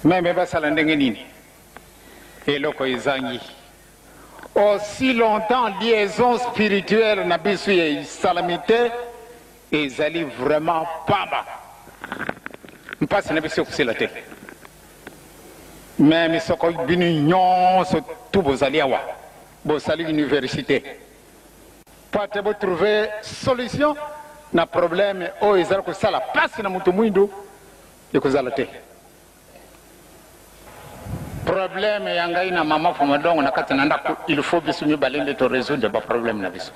Même basala ndenge nini eloko ezangi aussi longtemps liaison spirituelle na biso ya salamité ezali vraiment pamba mpasi na biso kusela te même soko bini nyonso tu bozali awa bosali université pate bo trouver solution na problème oyo ezali kosala pasi na moto mwindu ekozala te problème ya ngai na mama Fomadongo na kati na ndako il faut biso mibale nde to résoudre ba problème na biso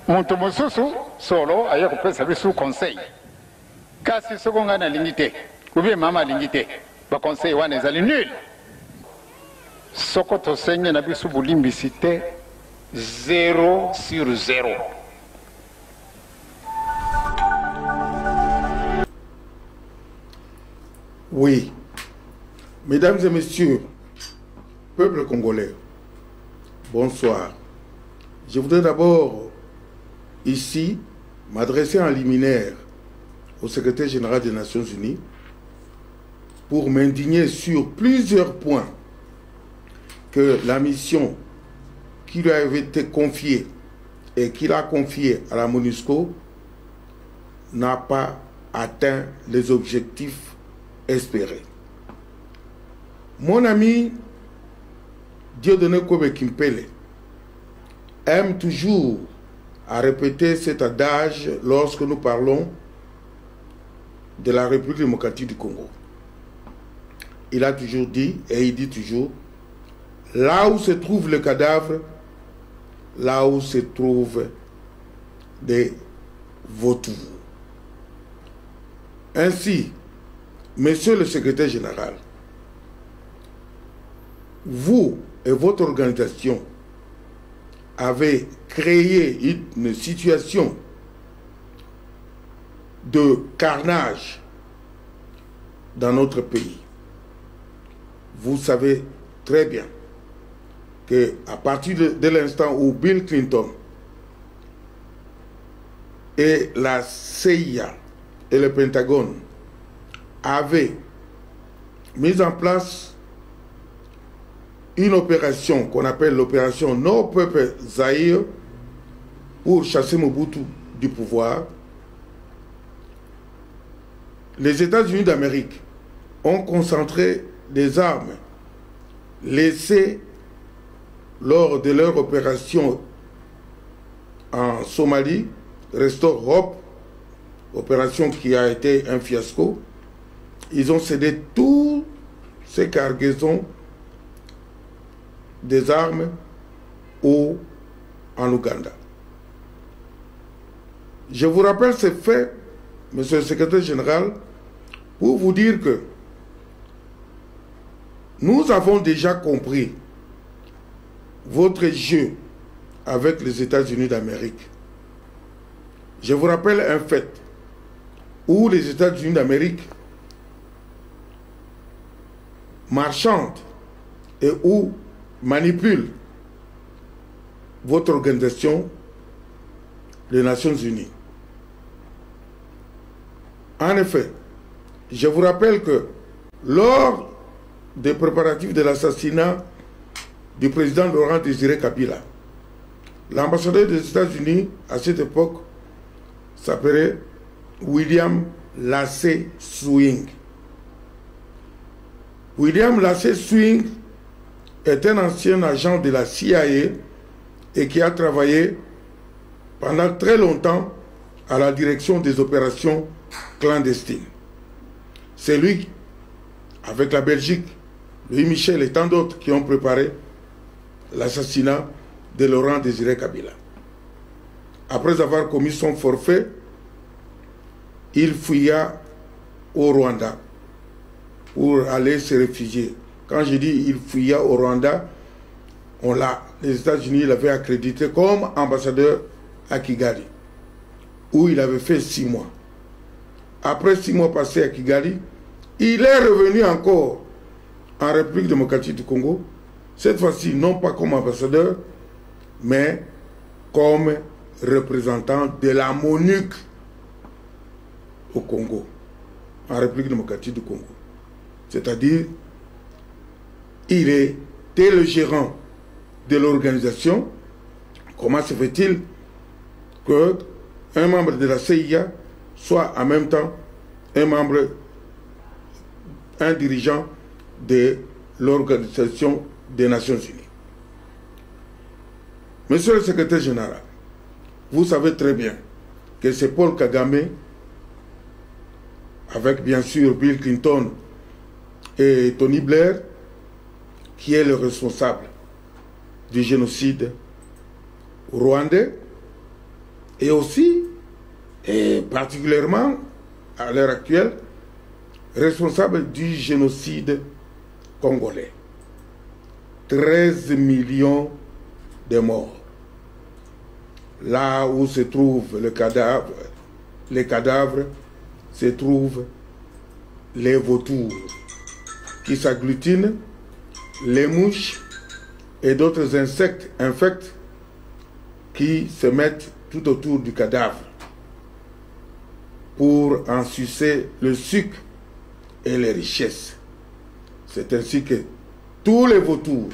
moto mosusu solo aye kopesa biso conseil kasi soko ngai nalingi te ubie mama alingi te ba conseil wana ezali nul soko tosenge na biso bolimbisi te 0 sur 0. Oui, mesdames et messieurs, peuple congolais, bonsoir. Je voudrais d'abord ici m'adresser en liminaire au secrétaire général des Nations Unies pour m'indigner sur plusieurs points que la mission qui lui avait été confiée et qu'il a confiée à la MONUSCO n'a pas atteint les objectifs espérés. Mon ami Dieudonné Kobe Kimpele aime toujours à répéter cet adage lorsque nous parlons de la République démocratique du Congo. Il a toujours dit, et il dit toujours, là où se trouve le cadavre, là où se trouvent des vautours. Ainsi, monsieur le secrétaire général, vous et votre organisation avez créé une situation de carnage dans notre pays. Vous savez très bien qu'à partir de l'instant où Bill Clinton et la CIA et le Pentagone avaient mis en place une opération qu'on appelle l'opération No Peuple Zaïre pour chasser Mobutu du pouvoir, les États-Unis d'Amérique ont concentré des armes laissées lors de leur opération en Somalie, Restore Hope, opération qui a été un fiasco. Ils ont cédé toutes ces cargaisons des armes en Ouganda. Je vous rappelle ces faits, monsieur le secrétaire général, pour vous dire que nous avons déjà compris votre jeu avec les États-Unis d'Amérique. Je vous rappelle un fait où les États-Unis d'Amérique marchandent et où manipulent votre organisation, les Nations Unies. En effet, je vous rappelle que lors des préparatifs de l'assassinat du président Laurent Désiré Kabila, l'ambassadeur des États-Unis à cette époque s'appelait William Lassé Swing. William Lassé Swing est un ancien agent de la CIA et qui a travaillé pendant très longtemps à la direction des opérations clandestines. C'est lui, avec la Belgique, Louis Michel et tant d'autres qui ont préparé l'assassinat de Laurent Désiré Kabila. Après avoir commis son forfait, il fuya au Rwanda pour aller se réfugier. Quand je dis il fuya au Rwanda, les États-Unis l'avaient accrédité comme ambassadeur à Kigali, où il avait fait 6 mois. Après 6 mois passés à Kigali, il est revenu encore en République démocratique du Congo, cette fois-ci non pas comme ambassadeur, mais comme représentant de la MONUC au Congo, en République démocratique du Congo. C'est-à-dire, il était le gérant de l'organisation. Comment se fait-il qu'un membre de la CIA soit en même temps un dirigeant de l'Organisation des Nations Unies? Monsieur le secrétaire général, vous savez très bien que c'est Paul Kagame, avec bien sûr Bill Clinton et Tony Blair, qui est le responsable du génocide rwandais et aussi, et particulièrement à l'heure actuelle, responsable du génocide congolais. 13 millions de morts. Là où se trouvent les cadavres se trouvent les vautours qui s'agglutinent, les mouches et d'autres insectes infects qui se mettent tout autour du cadavre pour en sucer le sucre et les richesses. C'est ainsi que tous les vautours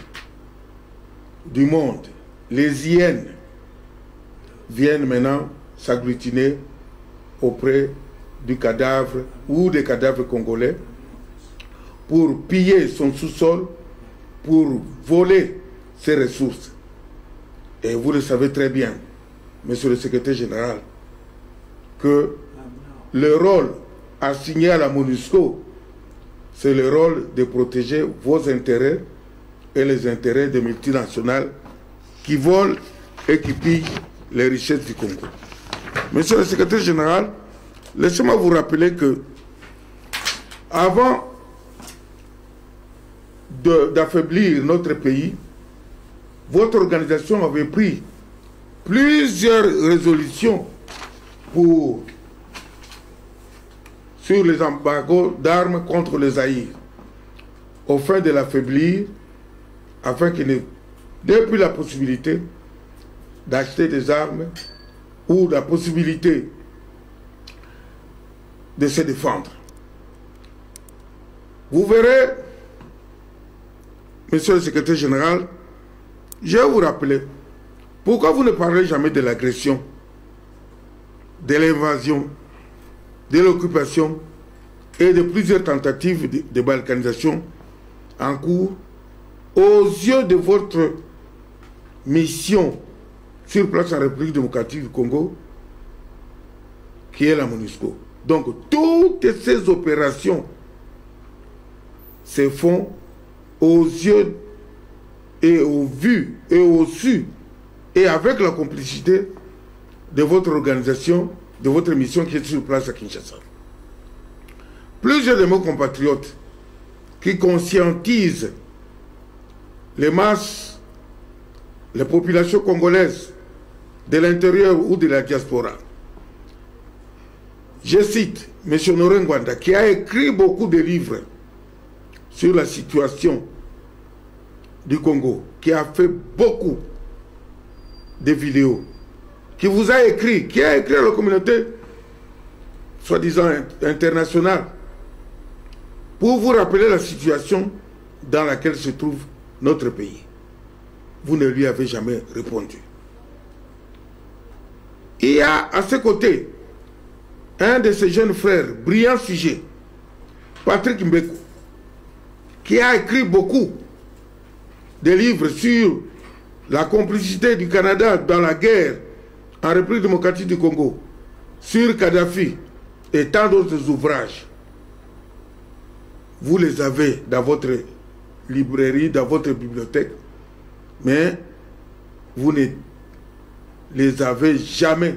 du monde, les hyènes, viennent maintenant s'agglutiner auprès du cadavre ou des cadavres congolais pour piller son sous-sol, pour voler ses ressources. Et vous le savez très bien, monsieur le secrétaire général, que le rôle assigné à la MONUSCO, c'est le rôle de protéger vos intérêts et les intérêts des multinationales qui volent et qui pillent les richesses du Congo. Monsieur le secrétaire général, laissez-moi vous rappeler que avant d'affaiblir notre pays, votre organisation avait pris plusieurs résolutions sur les embargos d'armes contre le Zaïre, au fin de l'affaiblir, afin qu'il n'ait plus la possibilité d'acheter des armes ou la possibilité de se défendre. Vous verrez, monsieur le secrétaire général, je vais vous rappeler pourquoi vous ne parlez jamais de l'agression, de l'invasion, de l'occupation et de plusieurs tentatives de balkanisation en cours aux yeux de votre mission sur place en République démocratique du Congo, qui est la MONUSCO. Donc, toutes ces opérations se font aux yeux et au vu et au su et avec la complicité de votre organisation, de votre mission qui est sur place à Kinshasa. Plusieurs de mes compatriotes qui conscientisent les masses, les populations congolaises de l'intérieur ou de la diaspora. Je cite M. Honoré Ngwanda, qui a écrit beaucoup de livres sur la situation du Congo, qui a fait beaucoup de vidéos, qui vous a écrit, qui a écrit à la communauté soi-disant internationale, pour vous rappeler la situation dans laquelle se trouve notre pays. Vous ne lui avez jamais répondu. Il y a à ses côtés un de ses jeunes frères, brillant sujet, Patrick Mbeko, qui a écrit beaucoup de livres sur la complicité du Canada dans la guerre en République démocratique du Congo, sur Kadhafi et tant d'autres ouvrages. Vous les avez dans votre librairie, dans votre bibliothèque, mais vous ne les avez jamais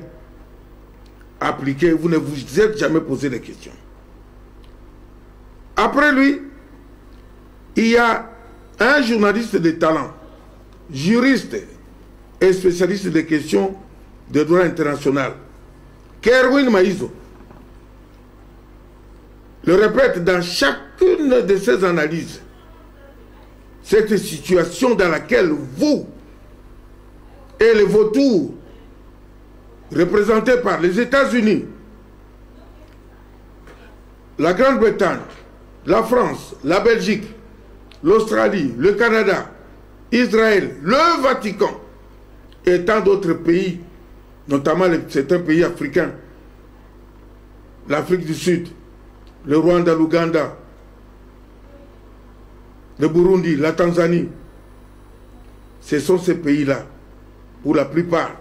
appliqués, vous ne vous êtes jamais posé des questions. Après lui, il y a un journaliste de talent, juriste et spécialiste des questions de droit international, Kerwin Maïzo, le répète dans chacune de ses analyses. Cette situation dans laquelle vous et les vautours représentés par les États-Unis, la Grande-Bretagne la France, la Belgique, l'Australie, le Canada, Israël, le Vatican et tant d'autres pays, notamment certains pays africains, l'Afrique du Sud, le Rwanda, l'Ouganda, le Burundi, la Tanzanie. Ce sont ces pays-là, pour la plupart,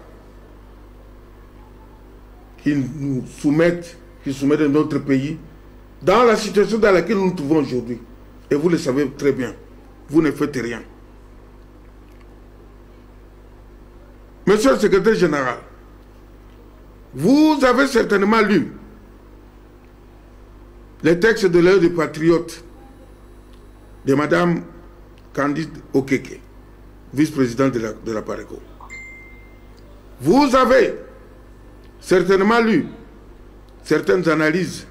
qui nous soumettent, qui soumettent notre pays dans la situation dans laquelle nous nous trouvons aujourd'hui. Et vous le savez très bien, vous ne faites rien. Monsieur le secrétaire général, vous avez certainement lu les textes de l'œuvre des patriotes de Mme Candide Okeke, vice-présidente de la PARECO. Vous avez certainement lu certaines analyses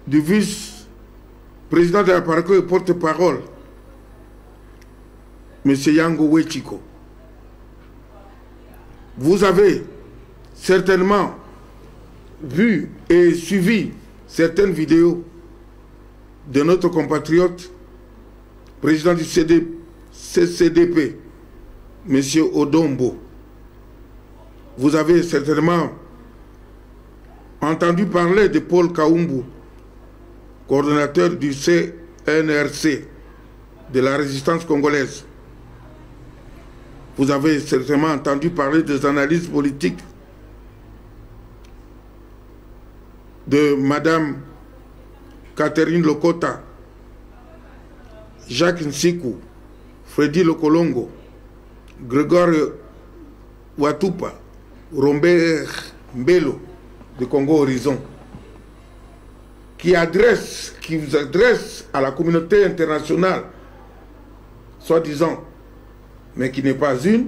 du vice-président de la PARECO et porte-parole, M. Yango Wechiko. Vous avez certainement vu et suivi certaines vidéos de notre compatriote, président du CCDP, M. Odombo. Vous avez certainement entendu parler de Paul Kaumbu, coordonnateur du CNRC, de la résistance congolaise. Vous avez certainement entendu parler des analyses politiques de Mme Catherine Lokota, Jacques Nsiku, Freddy Lokolongo, Grégoire Watupa, Robert Mbelo de Congo Horizon, qui vous adresse à la communauté internationale, soi-disant, mais qui n'est pas une,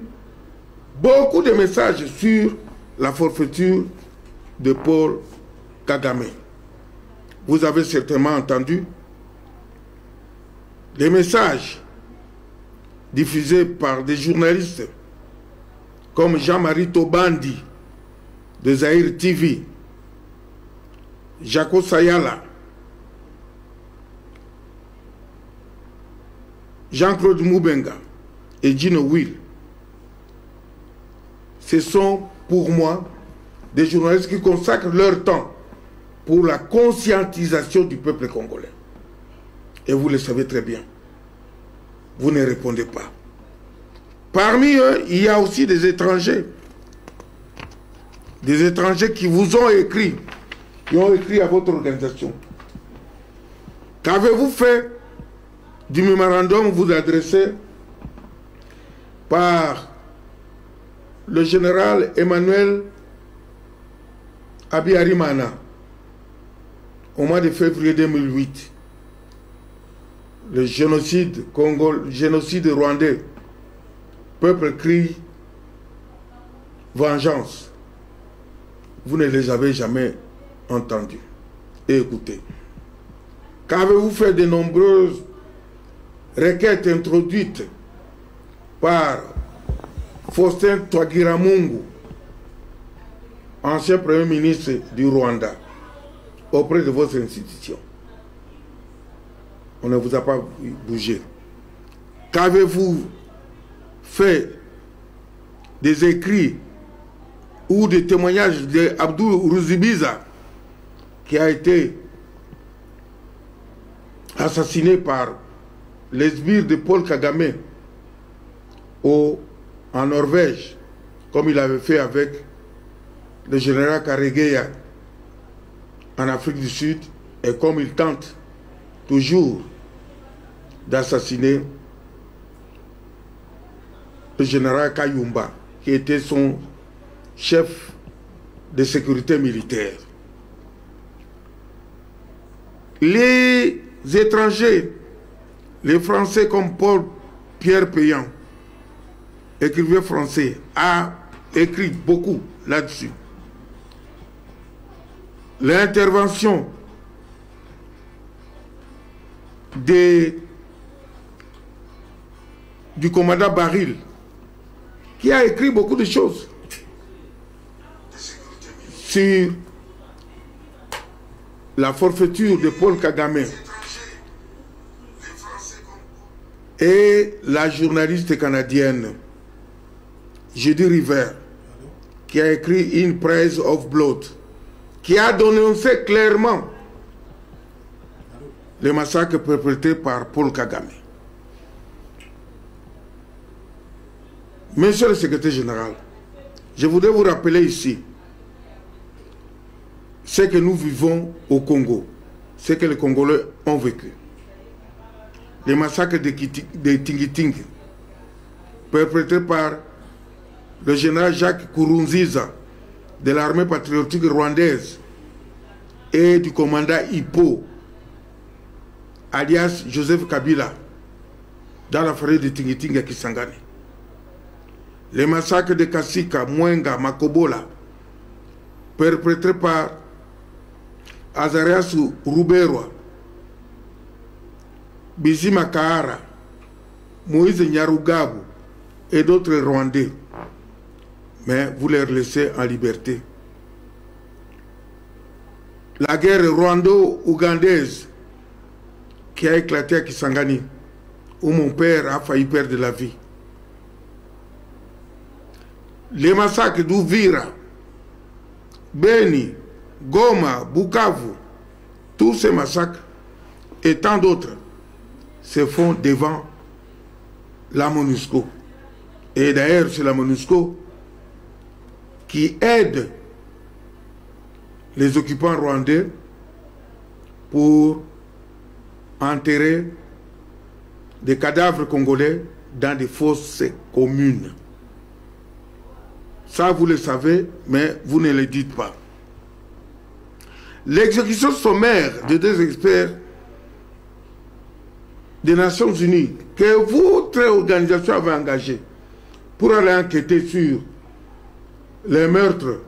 beaucoup de messages sur la forfaiture de Paul Kagame. Vous avez certainement entendu des messages diffusés par des journalistes comme Jean-Marie Tobandi de Zahir TV, Jaco Sayala, Jean-Claude Moubenga et Gino Will. Ce sont pour moi des journalistes qui consacrent leur temps pour la conscientisation du peuple congolais. Et vous le savez très bien. Vous ne répondez pas. Parmi eux, il y a aussi des étrangers. Des étrangers qui vous ont écrit, qui ont écrit à votre organisation. Qu'avez-vous fait du mémorandum vous adressé par le général Emmanuel Abiyarimana au mois de février 2008, le génocide rwandais, peuple crie vengeance. Vous ne les avez jamais entendus et écoutés. Qu'avez-vous fait de nombreuses requêtes introduites par Faustin Twagiramungu, ancien Premier ministre du Rwanda, auprès de votre institution? On ne vous a pas bougé. Qu'avez-vous fait des écrits ou des témoignages d'Abdou Ruzibiza, qui a été assassiné par les sbires de Paul Kagame en Norvège, comme il avait fait avec le général Karegeya en Afrique du Sud, et comme il tente toujours d'assassiner le général Kayumba, qui était son chef de sécurité militaire. Les étrangers, les Français comme Paul-Pierre Péan, écrivain français, a écrit beaucoup là-dessus. L'intervention du commandant Baril, qui a écrit beaucoup de choses sur la forfaiture de Paul Kagame et la journaliste canadienne Judy River, qui a écrit In Praise of Blood, qui a dénoncé clairement le massacre perpétré par Paul Kagame. Monsieur le secrétaire général, je voudrais vous rappeler ici ce que nous vivons au Congo, ce que les Congolais ont vécu. Les massacres de Tingiting, perpétrés par le général Jacques Kurunziza de l'armée patriotique rwandaise et du commandant Hippo, alias Joseph Kabila, dans la forêt de Tingiting à Kisangani. Les massacres de Kasika, Mwenga, Makobola, perpétrés par Azarias Ruberwa, Bizima Kahara, Moïse Nyarugabu et d'autres Rwandais. Mais vous les laissez en liberté. La guerre rwando-ougandaise qui a éclaté à Kisangani, où mon père a failli perdre la vie. Les massacres d'Uvira, Beni, Goma, Bukavu, tous ces massacres et tant d'autres se font devant la MONUSCO. Et d'ailleurs, c'est la MONUSCO qui aide les occupants rwandais pour enterrer des cadavres congolais dans des fosses communes. Ça, vous le savez, mais vous ne le dites pas. L'exécution sommaire de deux experts des Nations Unies que votre organisation avait engagé pour aller enquêter sur les meurtres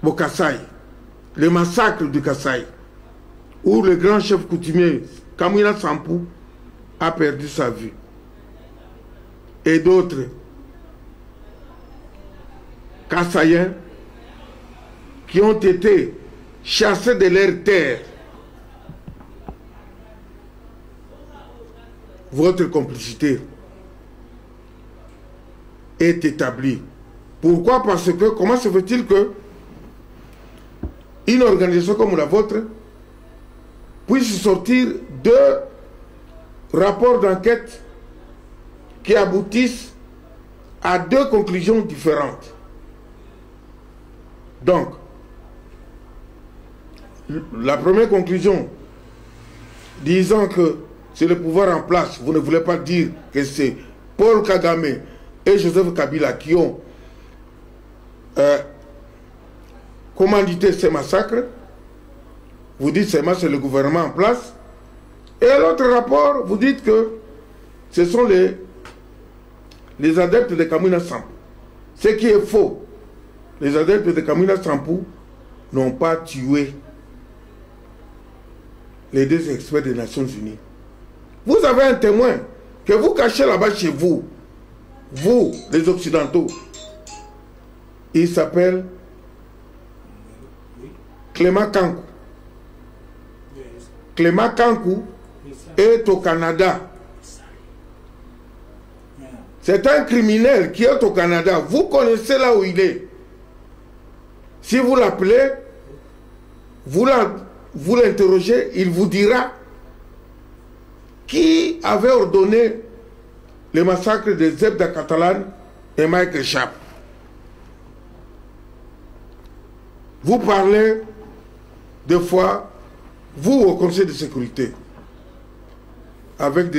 au Kasaï, les massacres du Kasaï, où le grand chef coutumier Kamwina Sampou a perdu sa vie, et d'autres Kasaïens qui ont été chassés de leurs terres. Votre complicité est établie. Pourquoi? Parce que comment se fait-il que une organisation comme la vôtre puisse sortir deux rapports d'enquête qui aboutissent à deux conclusions différentes? Donc, la première conclusion disant que c'est le pouvoir en place, vous ne voulez pas dire que c'est Paul Kagame et Joseph Kabila qui ont commandité ces massacres. Vous dites seulement c'est le gouvernement en place. Et l'autre rapport, vous dites que ce sont les adeptes de Kamwina Sampou. Ce qui est faux. Les adeptes de Kamwina Sampou n'ont pas tué les deux experts des Nations Unies. Vous avez un témoin que vous cachez là-bas chez vous, vous, les Occidentaux. Il s'appelle Clément Kankou. Clément Kankou est au Canada. C'est un criminel qui est au Canada. Vous connaissez là où il est. Si vous l'appelez, vous l'interrogez, il vous dira qui avait ordonné le massacre de Zebda Catalan et Michael Chap. Vous parlez des fois, vous au Conseil de sécurité, avec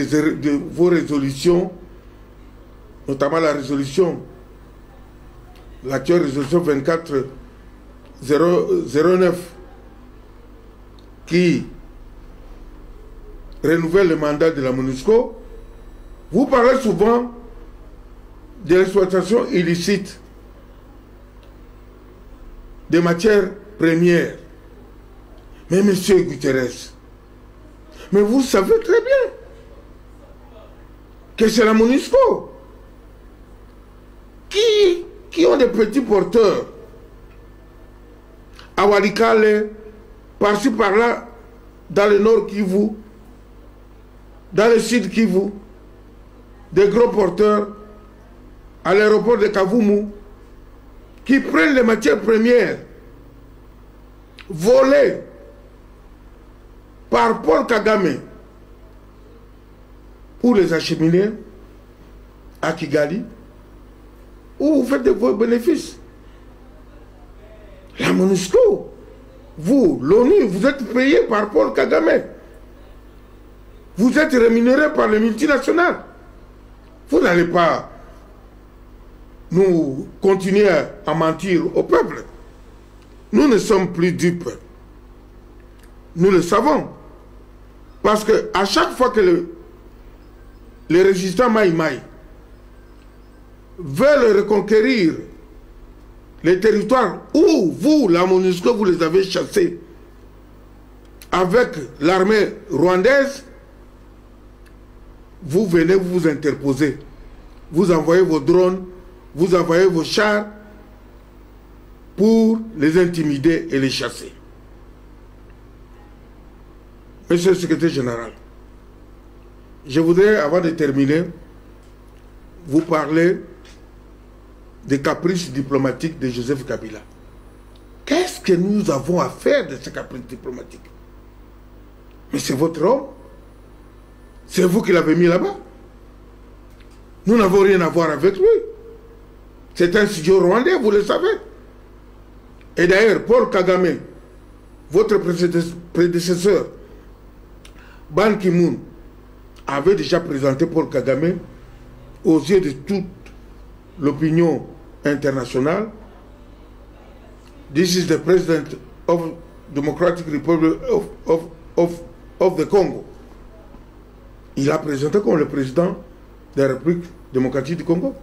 vos résolutions, notamment la résolution, l'actuelle résolution 24-09, qui renouvelle le mandat de la MONUSCO. Vous parlez souvent de l'exploitation illicite des matières premières. Mais monsieur Guterres, mais vous savez très bien que c'est la MONUSCO qui ont des petits porteurs à Walikale, par-ci par-là, dans le nord Kivu, dans le sud Kivu, des gros porteurs à l'aéroport de Kavumu qui prennent les matières premières volées par Paul Kagame pour les acheminer à Kigali, où vous faites de vos bénéfices. La MONUSCO, vous, l'ONU, vous êtes payé par Paul Kagame. Vous êtes rémunéré par les multinationales. Vous n'allez pas nous continuer à mentir au peuple. Nous ne sommes plus dupes. Nous le savons. Parce que à chaque fois que les résistants Maï-Maï veulent reconquérir les territoires où vous, la MONUSCO, vous les avez chassés avec l'armée rwandaise, vous venez vous interposer. Vous envoyez vos drones, vous envoyez vos chars pour les intimider et les chasser. Monsieur le secrétaire général, je voudrais, avant de terminer, vous parler des caprices diplomatiques de Joseph Kabila. Qu'est-ce que nous avons à faire de ces caprices diplomatiques? Mais c'est votre homme. C'est vous qui l'avez mis là-bas. Nous n'avons rien à voir avec lui. C'est un studio rwandais, vous le savez. Et d'ailleurs, Paul Kagame, votre prédécesseur, Ban Ki-moon, avait déjà présenté Paul Kagame aux yeux de toute l'opinion internationale. This is the president of Democratic Republic of the Congo. Il a présenté comme le président de la République démocratique du Congo.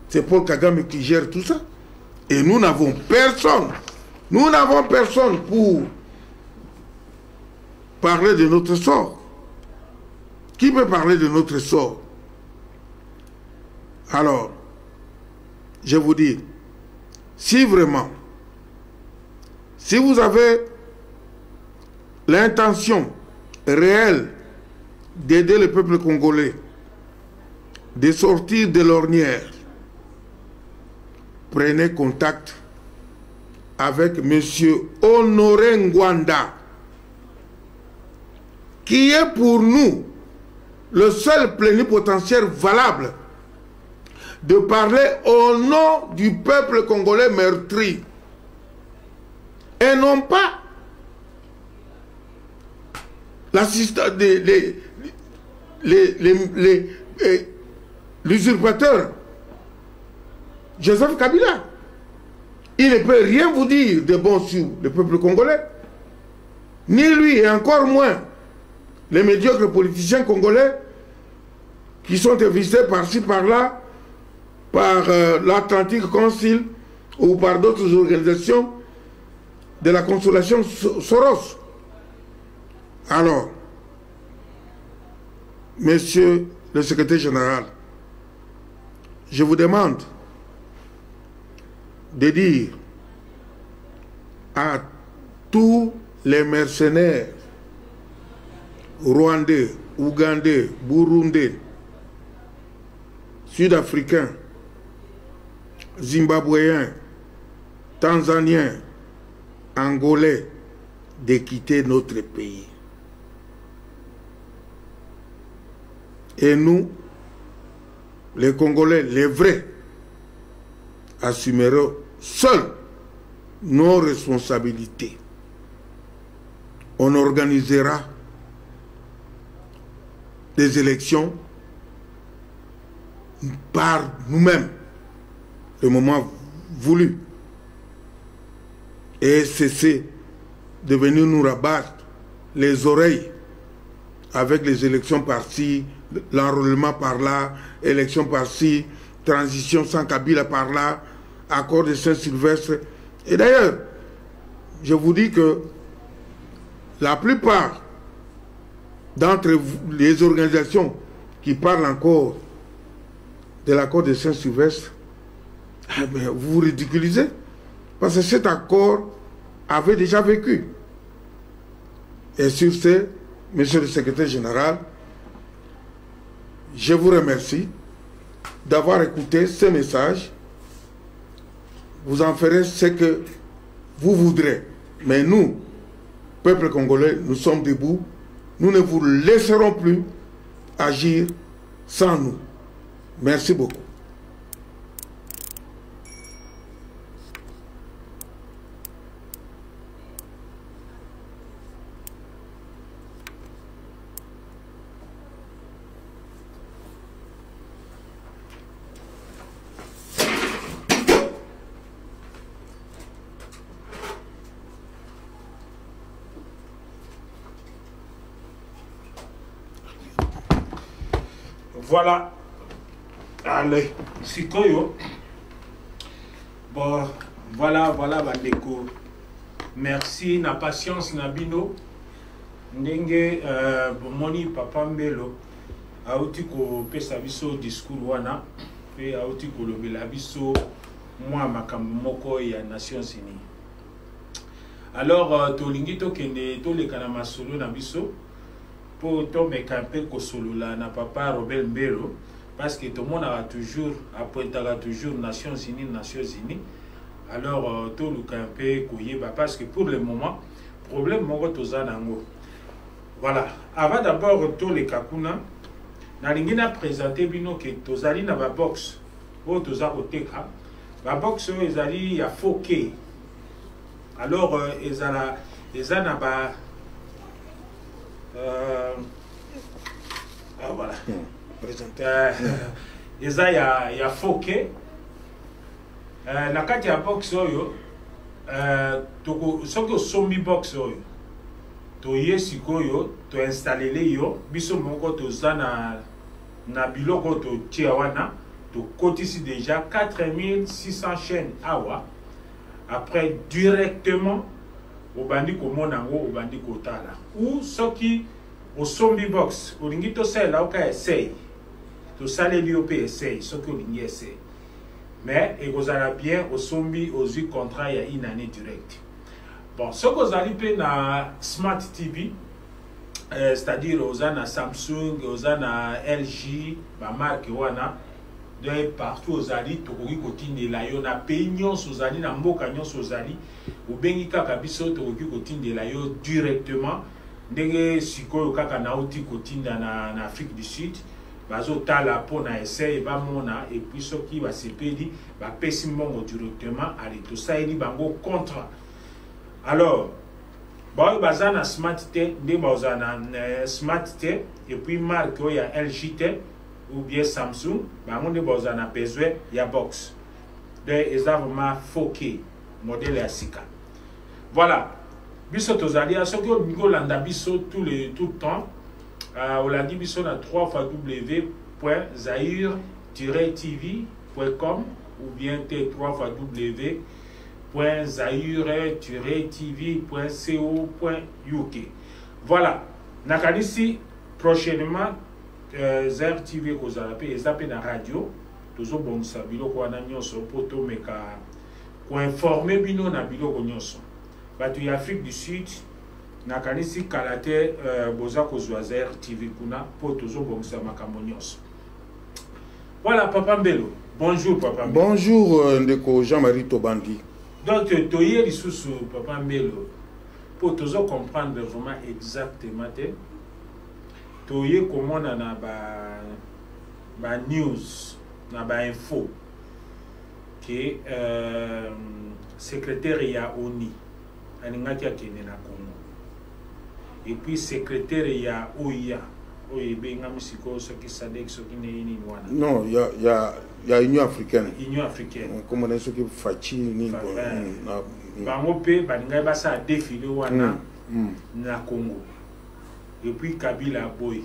C'est Paul Kagame qui gère tout ça. Et nous n'avons personne. Nous n'avons personne pour parler de notre sort. Qui peut parler de notre sort? Alors, je vous dis, si vraiment, si vous avez l'intention réelle d'aider le peuple congolais, de sortir de l'ornière, prenez contact avec M. Honoré Ngwanda, qui est pour nous le seul plénipotentiaire valable de parler au nom du peuple congolais meurtri et non pas l'assistant l'usurpateur Joseph Kabila. Il ne peut rien vous dire de bon sur le peuple congolais, ni lui et encore moins les médiocres politiciens congolais qui sont invités par-ci par-là par l'Atlantic Council ou par d'autres organisations de la consolation Soros. Alors, monsieur le secrétaire général, je vous demande de dire à tous les mercenaires rwandais, ougandais, burundais, sud-africains, zimbabwéens, tanzaniens, angolais de quitter notre pays. Et nous, les Congolais, les vrais, assumerons seuls nos responsabilités. On organisera des élections par nous-mêmes, le moment voulu, et cesser de venir nous rabattre les oreilles avec les élections par-ci, l'enrôlement par-là, élection par-ci, transition sans Kabila par-là, accord de Saint-Sylvestre. Et d'ailleurs, je vous dis que la plupart d'entre les organisations qui parlent encore de l'accord de Saint-Sylvestre, vous vous ridiculisez. Parce que cet accord avait déjà vécu. Et sur ce, Monsieur le Secrétaire Général, je vous remercie d'avoir écouté ces messages. Vous en ferez ce que vous voudrez. Mais nous, peuple congolais, nous sommes debout. Nous ne vous laisserons plus agir sans nous. Merci beaucoup. Voilà. Allez, Sikoyo. Bon, voilà, Bandeko. Merci, na patience, Nabino. Ndenge, moni papa mbelo. Aouti ko pesa biso discours wana. Pe aouti ko lobela biso moi makamoko ya Nations Unies. Alors, tolingi to kende to le kana masolo na biso. Pour tomber campé kosolo la na papa Robert Mbelo parce que tout le monde a toujours appointera toujours Nations Unies. Alors tout le campé koyeba parce que pour le moment problème moko toza nango. Voilà, avant d'abord tout les kakuna na lingina présenter bino que tozali na ba box o toza koteka ba box ezali ya 4K. Alors ezana ba voilà. Eza ya foke na kati ya box oyo toko soki osombi box oyo toye sikoyo to installer yo biso moko toza na biloko to tia wana to kotisi déjà 4600 chaînes awa après directement au bandi komona ngo au bandi kotala ou soki au sombi box olingi to sala oka essaye to sale liop essaye soki olingi essaye mais ekozala bien au sombi aux contrat ya une année direct. Bon soki ozali pe na smart TV c'est-à-dire ozana Samsung ozana LG ba marque wana de partout ozali tokoki kotindela yo na pays nyonso ozali na mboka nyonso ozali obengi kaka biso tokoki kotindela yo directement ndenge sikoyo kaka nauti kotinda na Afrique du Sud bazo tala pona essaye bamona et puis soki ba sepedi ba pesi mbongo directement ali to saeli bango contrat. Alors ba bazana smart T ndé bazana smart T et puis marque ya LG T ou bien Samsung, bah on a besoin de box. De vraiment 4K modèle à Sika. Voilà. Biso tozali à ce que nous landa biso tout le temps. On l'a dit biso na 3w.zaire-tv.com ou bien t3w.zaire-tv.co.uk. Voilà. Nakanisi prochainement Zaire TV kozalape ezape na radio tozo bongisa biloko wana nyonso poto meka ko informer bino na biloko nyonso bato ya Afrique du Sud na kanisi kalate boza kozwa Zaire TV kuna poto tozo bongisa makambo nyonso. Voilà papa Mbelo. Bonjour papa Mbelo. Bonjour ndeko Jean-Marie Tobandi. Donc toye lisusu papa Mbelo pour tozo comprendre vraiment exactement toye komona na ba news na ba info que secrétaire ya ONU alingaki akende na Congo et puis secrétaire ya OIA oyebenga musiko soki sadek soki nini wana non ya Union africaine comme on est soki fachi ni na bango pe balingai basa défilé wana na Congo. Et puis Kabila boy.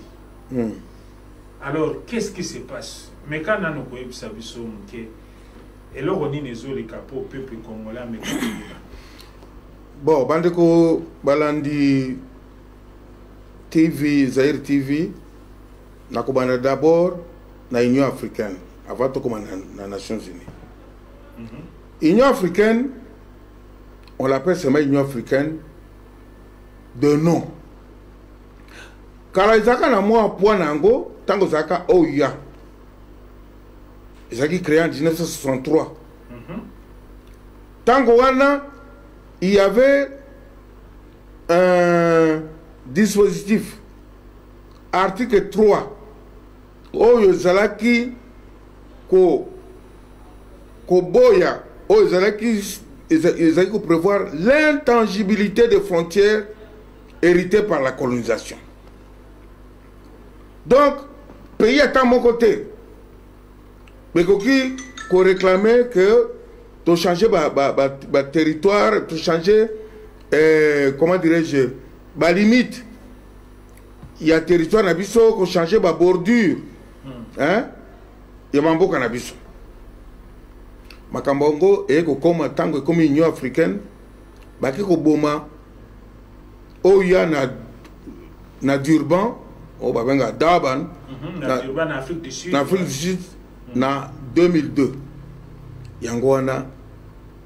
Alors, qu'est-ce qui se passe? Mais quand on a nos sabiso et là on est les capots peuple congolais mais bon, bandeko balandi TV Zaire TV nakobana d'abord na Union africaine avant de commencer na Nations Unies. Union africaine on l'appelle seulement Union africaine de nom. Car ils ont moi point nango tant que zaka OUA. Ils ont créé en 1963. Tant que il y avait un dispositif article 3 oyo zalaki ko boya oyo zalaki ezalaki ko prévoir l'intangibilité des frontières héritées par la colonisation. Donc pays à mon côté mais qui réclamait que tu changer territoire, tu changer comment dirais-je ma limite. Il y a territoire nabiso qui changer ma bordure. Hein? Il y a mambo canabiso. Makambongo et comme tango comme Union africaine, baki ko boma o ya na Durban, o babenga Durban, na Durban Afrique du Sud. Na Afrique du Sud na 2002. Yango wana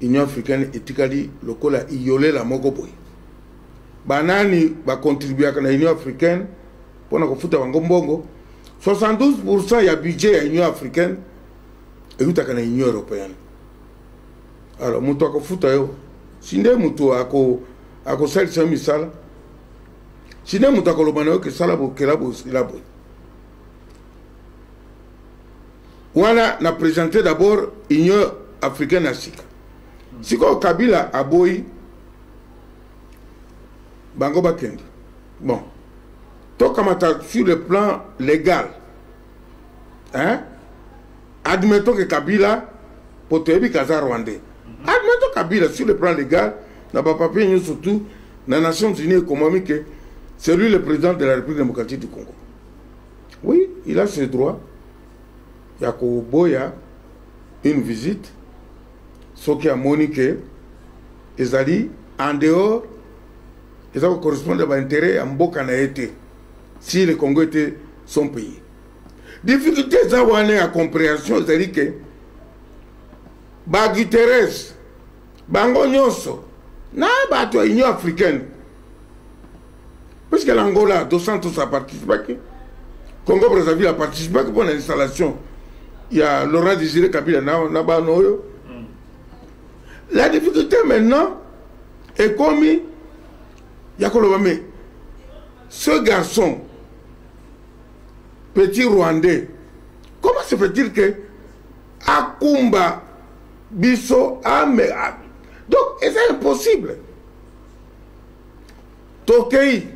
Union africaine etikali lokola iyole la moko boy. Banani ba contribuer à l'Union africaine pour na kofuta bango mbongo. 72% ya budget ya Union africaine et tout à l'Union européenne. Alors muto akofuta yo. Sinde muto ako sel misala. Sinde muto akolobana yo ke sala bo kelabo silabo. Wana na présenté d'abord Union africaine à Sika. Siko Kabila aboyi bango bakende. Bon. Tokamata sur le plan légal. Hein? Admettons que Kabila potebi kaza rwandais. Admettons Kabila sur le plan légal n'a pas papier surtout dans les Nations Unies économiques, c'est lui le président de la République démocratique du Congo. Oui, il a ses droits. Il y a Boya une visite, ce qui a moniqué, ils ont dit en dehors, ils ont correspondu à l'intérêt en Boka n'a été, si le Congo était son pays. Difficulté, ça va aller à compréhension, c'est-à-dire que Guterres, Bango Nyonso, n'a pas de Union africaine. Parce que l'Angola, 200 tous a participé. Congo Brazzaville a participé pour l'installation. Il y a Laurent Désiré Kabila Naba Noyo. La difficulté maintenant est comme Yakolobame. Ce garçon, petit Rwandais, comment se fait-il que Akumba Bisso Ame. Donc, c'est impossible. Tokei,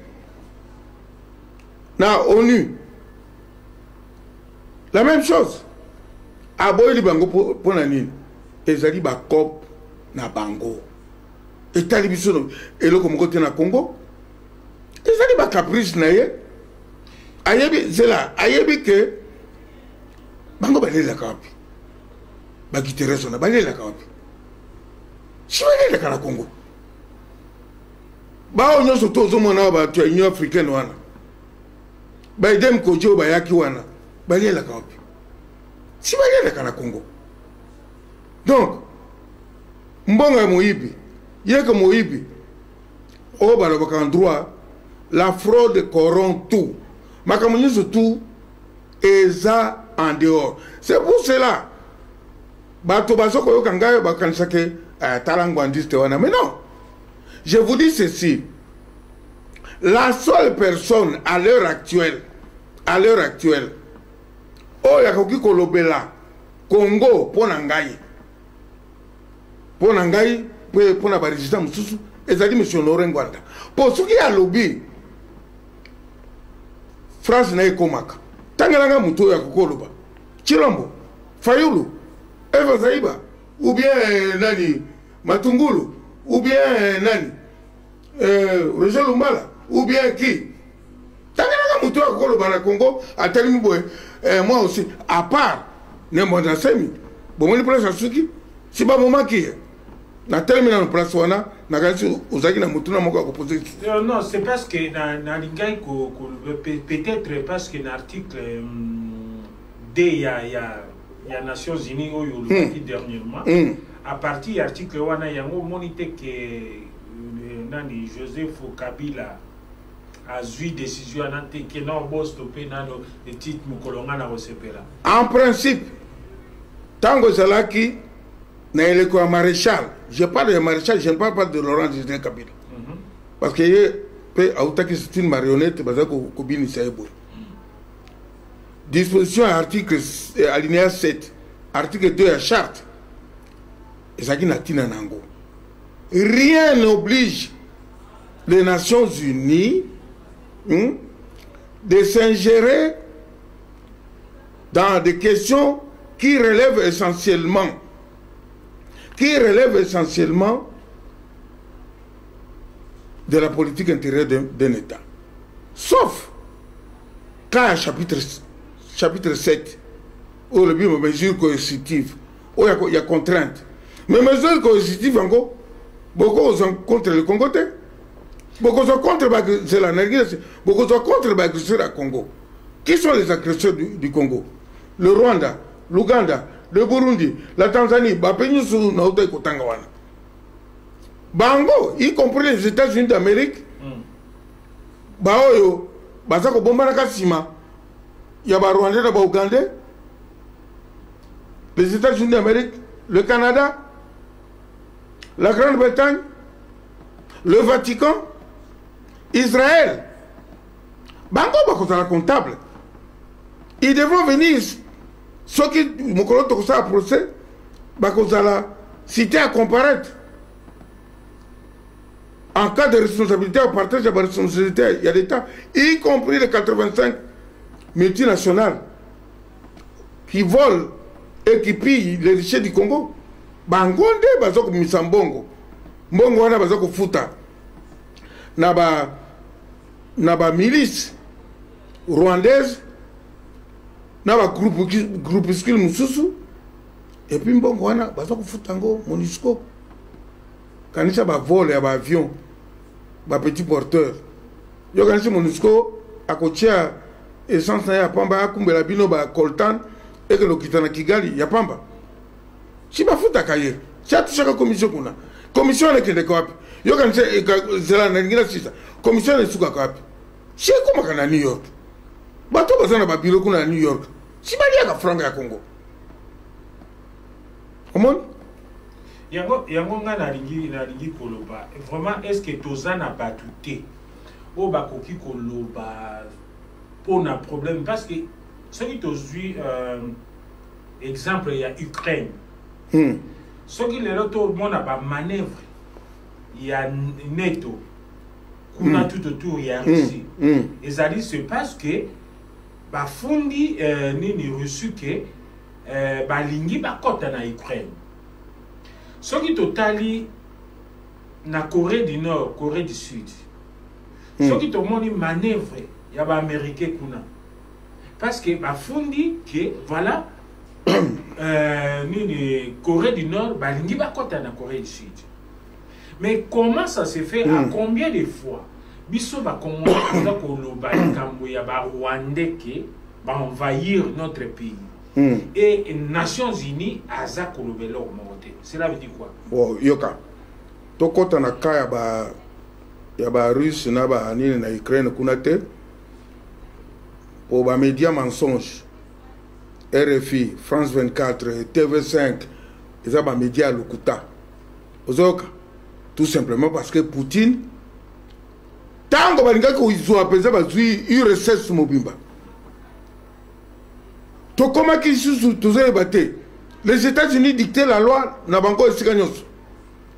na ONU, la même chose. Aboyeli bango pour nanine. Ezali ba cop na bango. Et talibiso et le comme côté na Congo. Ezali ba caprice na ye. Ayebi c'est là, ayebi que bango balé la kapi. Ba Guterres na balé la kapi. Si balé la kana Congo. Ba onyo soto zo mona ba tu Union africaine wana. Ba idem kojo ba yaki wana. Balé la kapi. Si vous avez le Congo. Donc, Mbonga Moïbi, Yeka Moïbi, au Balabakan droit, la fraude corrompt tout. Makamouni tout, et ça en dehors. C'est pour cela. Batobaso Koyo Kangayo Bakansake, Talangwandis Tewana. Mais non, je vous dis ceci. La seule personne à l'heure actuelle, oh, yakoki kolobela Congo pona ngai pona ba résident mususu ezali monsieur Laurent Ngwanda po soki ya lobby France na ekomaka tangelanga muto ya kokoloba Chilombo Fayulu Eva Zaiba ou bien nani Matungulu ou bien nani Roger Lumbala ou bien qui tangelanga muto ya kokoloba na Congo atelimi boye. Moi aussi, à part, ne m'en a semi. Bon, on place à Suki. Si pas mon qui na terminé en place wana na gasi uzaki na mutuna moko opposé. Non, c'est parce que na lingai ko peut-être parce que l'article D il y a Nations Unies où il y a dernièrement à partir de l'article wana yango monite que nani Joseph Kabila a eu décision anante que non boss topé nano le titre mukolonga na resepela. En principe, tango zalaki na eleko maréchal, je parle de maréchal, je ne parle pas de Laurent Désiré Kabila. Parce que c'est une marionnette, disposition à article alinéa 7, article 2 à charte. Rien n'oblige les Nations Unies de s'ingérer dans des questions qui relèvent essentiellement de la politique intérieure d'un État. Sauf quand chapitre 7, où le but de mesures coercitives, où il y a contraintes. Mais mesures coercitives, encore, beaucoup sont contre le Congo, beaucoup sont contre l'Algérie, beaucoup sont contre l'agresseur du Congo. Qui sont les agresseurs du Congo? Le Rwanda, l'Ouganda, le Burundi, la Tanzanie, Bango, y compris les États-Unis d'Amérique, Baoyo, Basako Bombaraka Sima, Yaba Rwanda, Yaba Ougandais, les États-Unis d'Amérique, le Canada, la Grande-Bretagne, le Vatican, Israël. Bango, Bakotala comptable. Ils devront venir, ceux qui m'ont connu à procès, Bakotala cité à comparaître. En cas de responsabilité, on partage la responsabilité. Il y a des temps, y compris les 85 multinationales qui volent et qui pillent les richesses du Congo. Bangonde, bazoko misambongo. Mbongo wana bazoko futa. Naba milice rwandaise, naba groupuscule mususu. Et puis mbongo wana bazoko futa ngo MONUSCO. Kanisa ba vol ya ba avion. Ba petit porteur. Yo kanisi MONUSCO akotia essence na ya pamba akumbela bino ba coltan et que lokitana Kigali ya pamba. Si ba futa kaye. Si atushaka commission kuna. Commission le kende kwapi. Yo kanisi zela na ngina sisa. Commission le suka kwapi. Si kuma kana New York. Bato bazana ba biro kuna New York. Si ba liaka franga ya Congo. Comment? Yango nga nalingi koloba vraiment est-ce que toza na batute o bakoki koloba pour un problème parce que ce qui tozui exemple il y a Ukraine ce qui le retour mon a ba manœuvre il y a NATO kuna tout autour il y a Russie et ça dit c'est parce que ba fundi nini reçu que ba lingi ba kota na Ukraine. Ce qui totali na Corée du Nord, Corée du Sud. Ce qui te montre manœuvre, il y a des Américains kuna. Parce que ba fundi que voilà ni Corée du Nord, ba lingi ba kota na Corée du Sud. Mais comment ça se fait à combien de fois? Biso ba comment ça koloba kambo ya ba Rwandais que ba envahir notre pays. Et les Nations Unies a ça kolobelo monté. Cela veut dire quoi? Bon, yoka. To kota na kaya ya ba Russe na ba nini na Ukraine kuna te. Pour ba médias mensonges. RFI, France 24, TV5, ils ont ba médias lokuta. Ozoka. Tout simplement parce que Poutine tango balinga ko izo apeza ba zui URSS mobimba. To comment qu'ils sous tous les États-Unis dictaient la loi na bango esikanyos.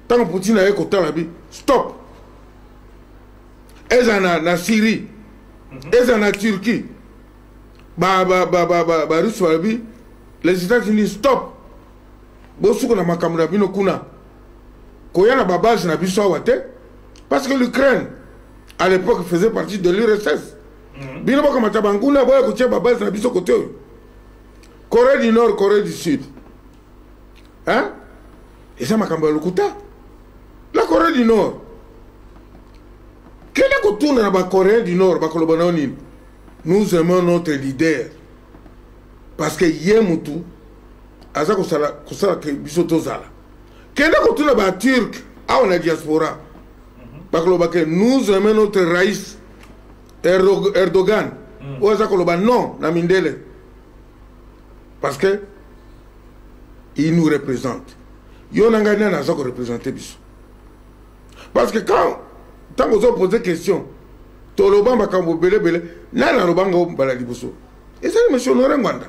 Tant que Poutine a écouté la vie, stop. Eza na Syrie, eza na Turquie. Russie les États-Unis stop. Bosuko na makamuna bino kuna. Koya na babase na biso wate parce que l'Ukraine à l'époque faisait partie de l'URSS. Bino baka matabanguna boya ko tia babase na biso côté. Corée du Nord, Corée du Sud. Hein? Et ça m'a cambié le couteau. La Corée du Nord. Quel est le tourne dans la Corée du Nord? Nous aimons notre leader. Parce que Yemutu, Aza Kosala Bisotozala. Kenda kotuna ba turc a on a diaspora parce que nous aimons notre raïs Erdogan oza koloba non na mindele parce que il nous représente yo nanga nana za ko représenter biso parce que quand vous avez posé question toloba makambo belebele nana lobanga mbala liboso et ça monsieur Honoré Ngwanda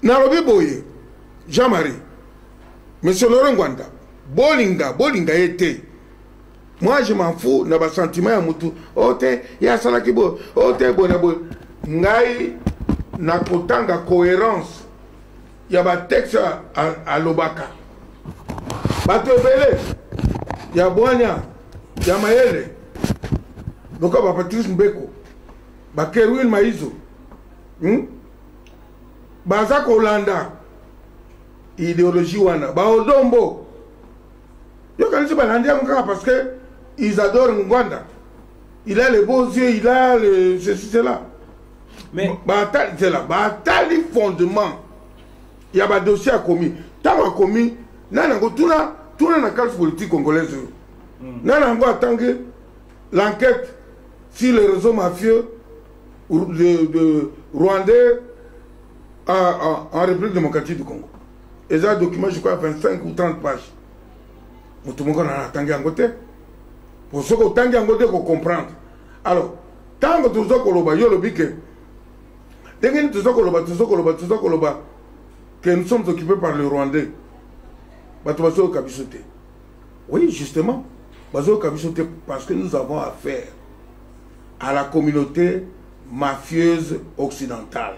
na lobi boye Jean-Marie monsieur Honoré Ngwanda bolinga été moi je m'en fous na ba sentiment ya mutu ote ya sala kibo ote bona bo ngai na kotanga cohérence ya ba texte à lobaka bato ebele ya bwanya ya mayele boka ba Patrice Mbeko ba Kerwin Maizo baza kolanda idéologie wana ba odombo yo kanisi balandi yango kaka parce que ils adorent Ngwanda. Il a les beaux yeux, il a le ceci cela. Mais c'est là, batali fondement. Il y a un dossier à commis. Tant à commis, nana go tuna na carte politique congolaise. Nana go attendre l'enquête sur les réseaux mafieux de Rwandais en République démocratique du Congo. Et ça document je crois 25 ou 30 pages. Tout le monde a attendu en côté. Pour ce que tant que vous comprendre. Alors, tant que tout ça que nous sommes occupés par le Rwandais, oui, justement, parce que nous avons affaire à la communauté mafieuse occidentale.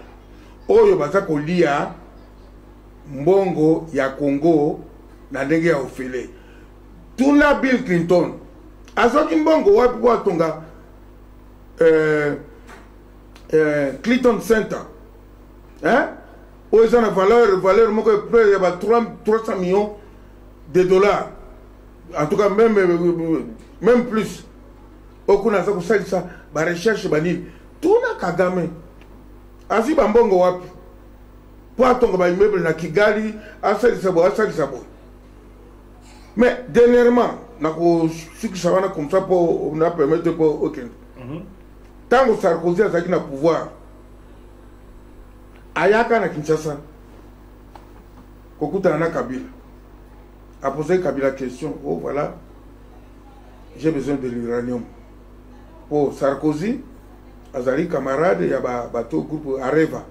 Oyo bazako lia mbongo ya Congo na ndenge ya ofele. Tuna Bill Clinton. Azoki mbongo wapi kwa tonga Clinton Center. Hein? Où ils ont la valeur moko près de 300 millions de dollars. En tout cas même plus. Okuna zako salisa ba recherche banini. Tuna Kagame. Asi bambongo wapi? Kwa tonga ba immeuble na Kigali, asalisa bo. Mais dernièrement, ce qui ça va comme ça pour nous permettre pour aucun. Tant que Sarkozy a le pouvoir, Ayaka na Kinshasa, Kokuta na Kabila, a posé Kabila la question, oh voilà, j'ai besoin de l'uranium. Pour Sarkozy, Azali camarade, il y a bateau groupe Areva.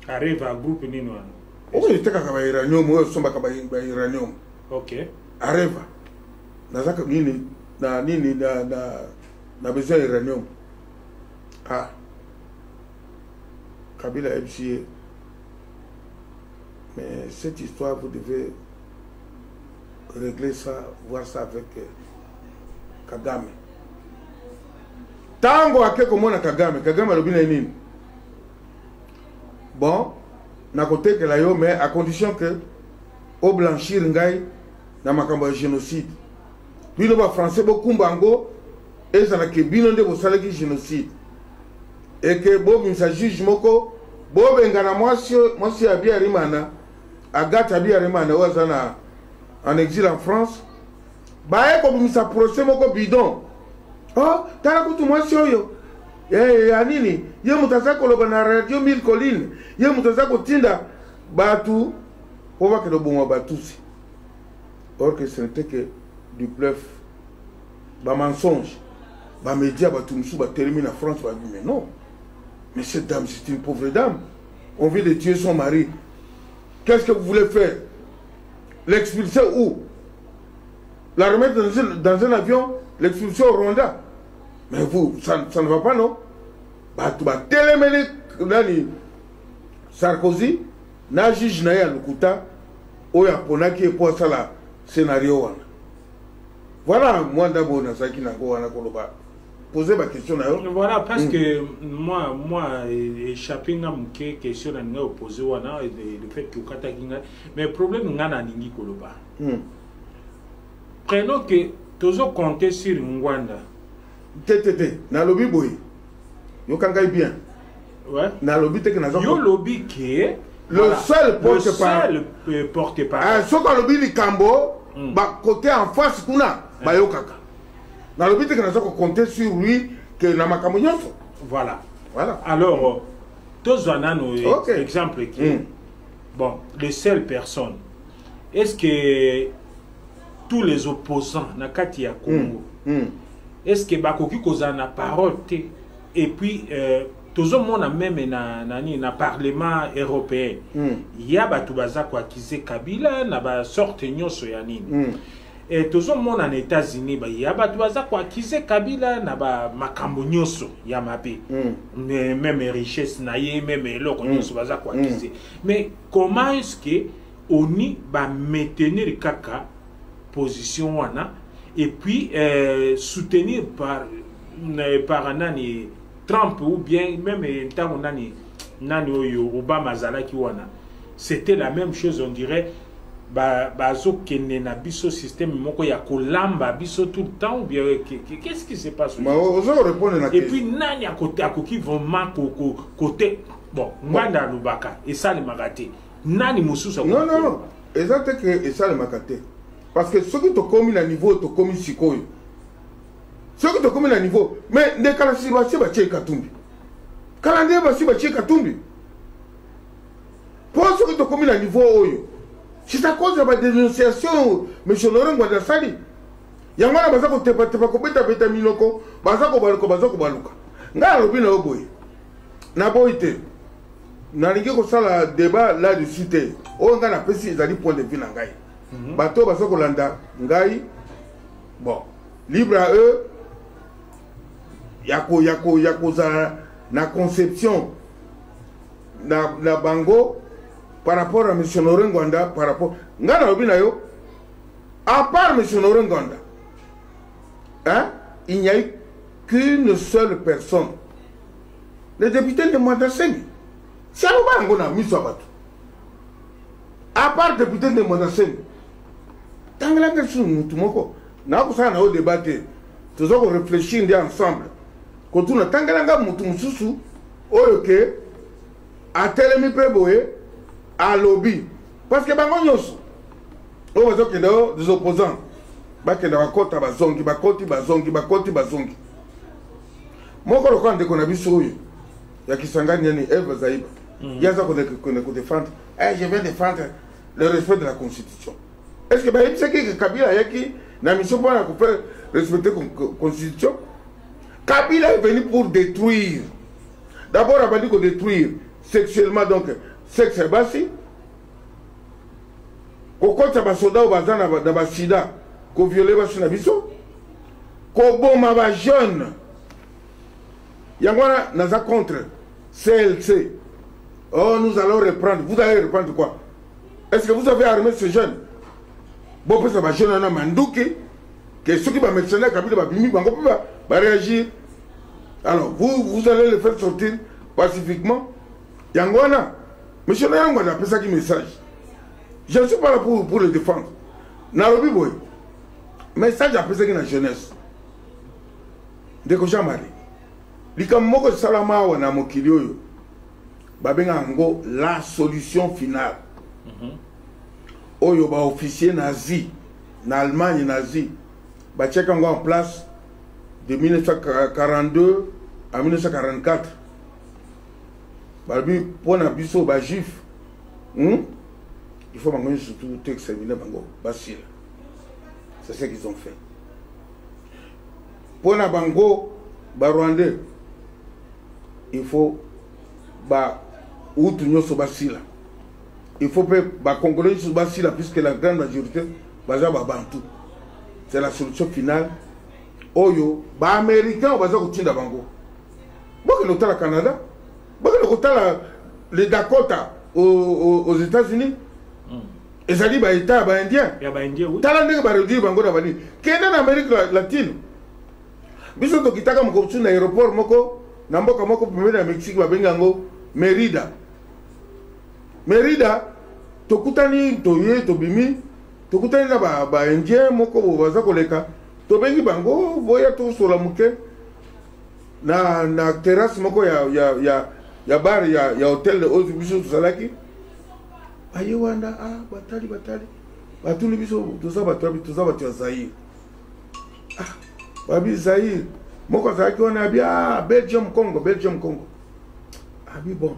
Areva, groupe Nino. Oh, il était à l'uranium, moi, je suis à l'uranium. Ok. Areva. Nazaka nini na besoin d'uranium. Ah. Kabila FCA. Mais cette histoire, vous devez régler ça, voir ça avec Kagame. Tango ake komona Kagame lobina nini. Bon, na côté que la yo, mais à condition que au blanchir ngai na makambo ya génocide. Bino ba français beaucoup mbango et ça na ke bino nde bo salaki génocide. Et que bo misa juge moko bo bengana mwasi abi arimana Agathe abi arimana wazana en exil en France. Ba e ko misa procès moko bidon. Oh, tala kutu mwasi oyo. Anini, ye mutaza koloba na radio 1000 collines. Ye mutaza kotinda batu pour voir que le bon batousi. Or que ce n'était que du bluff, bah mensonge, bah média, bah tout nous, bah termine en France, bah mais non. Mais cette dame, c'est une pauvre dame. On vient de tuer son mari. Qu'est-ce que vous voulez faire? L'expulser où? La remettre dans un avion, l'expulser au Rwanda. Mais vous, ça ne va pas, non? Bah tu vas téléméner Sarkozy, na juge na ya Lukuta, oya ponaki pour ça la scénario wana. Voilà, moi d'abord na saki na ko wana koloba. Posez ma question na yo. Voilà, parce que moi échappé na mke question na nga opposé wana le fait que kata kinga, mais problème nga na ningi koloba. Prenons que tozo compter sur Ngwanda. Tétété, na lobby boy. Yo kangai bien. Ouais. Na lobby te que na zo. Yo lobby que Le seul porte-parole. Porte-parole. Ce qu'on a dit, le Cambo, côté en face, kuna, bayokaka. Dans le but que nous avons compté sur lui, que nous avons. Voilà. Alors, tous nos exemples qui bon, les seules personnes. Est-ce que tous les opposants na kati ya Congo, est-ce que bakoki kozana parole et puis tous monde même na parlement européen il y a batu baza ko akize Kabila na ba sorte nyonso ya nini et tous monde en États-Unis ba ya batu baza ko akize Kabila na ba makambo nyonso ya mabe même richesse na ye même eloko nyonso baza ko akize. Mais comment est-ce que oni va maintenir kaka position wana et puis soutenir par nani Trump ou bien même tant nani Obama zalaki wana, c'était la même chose. On dirait bazo kene na biso système moko ya kolamba biso tout le temps ou bien qu'est-ce qui se passe et puis nani à côté akoki vraiment côté bon nganda lubaka et ça le magate nani mususa non exact que et ça le makate parce que ceux qui te commis à niveau te commis sikoyo ceux qui te commis à niveau mais ne kala si ba che katumbi kala ne ba si ba che katumbi pour ceux qui te commis à niveau oyo c'est à cause de la dénonciation monsieur Laurent Guadasali yangwana baza ko tepa ko beta minoko baza ko baluka nga lobi na oboye na boite nalingi kosala débat là-dessus te oyo nga na pesi ezali point de vue na ngai bato baza kolanda ngai bon libre à eux ya kozala na conception na bango par rapport à M. Norengwanda par rapport nga na lobi na yo à part M. Norengwanda hein, il n'y a eu qu'une seule personne, le député de Madasseng. C'est un peu à part le député de Madasseng, tant que la question nous avons débattu, nous avons réfléchi ensemble. Quand on a tant que la question nous à tel à lobby. Parce que on va dire des opposants. Bakenda bakota bazongi bazongi moko lokande kona biso yo ya Kisangani ni Eva Zaiba yaza ko défendre je vais défendre le respect de la constitution. Est-ce que ba yebisa que Kabila yaki na mission pour faire respecter la constitution? Kabila est venu pour détruire. D'abord il a dit qu'on détruire sexuellement, donc sexe basi ko kota ba soda bazana na ba sida ko violer ba biso ko boma ba jeune yangwana naza contre CLC. Oh, nous allons reprendre. Vous allez reprendre quoi? Est-ce que vous avez armé ces jeunes? Bon, ça va jeune na mandouki que ceux qui va mercenaire Kabila ba bimi bango va réagir. Alors vous allez le faire sortir pacifiquement. Yangwana monsieur Yangwana appelle ça qui message. Je ne suis pas là pour le défendre. Narobi boy. Mais ça, j'ai appelé ça la jeunesse. Dès que j'ai marre. Likamoko salama wa na mokilio babenga ngo la solution finale. Oyo ba officier nazi na Allemagne nazi ba tcheka ngo en place de 1942 à 1944. Babi pona biso ba juif. Il faut mangoyer surtout examiner bango basile. C'est ce qu'ils ont fait. Pour na bango Rwandais, il faut ba outu nyoso basila. Il faut pas ba congolais sur basila puisque la grande majorité baza ba bantu. C'est la solution finale. Oyo ba américain baza kotinda bango. Boke le la Canada, boke le les Dakota aux États-Unis. Et ça dit bah État bah indien. Ya ba indien oui. Tala ndenge ba réduire bango na bani. Kenda na Amérique latine. Biso to kitaka mko na aéroport moko na mboka moko pembeni ya Mexique ba benga ngo Merida. Merida to kutani to ye to bimi to kutani na ba indien moko baza koleka to bengi bango boya to sola muke na terrasse moko ya bar ya hôtel de Ozu biso to salaki aye wana batali batuli biso toza bato ya Zaïre babi Zaïre moko azalaki wana abi Belgium Congo abi bon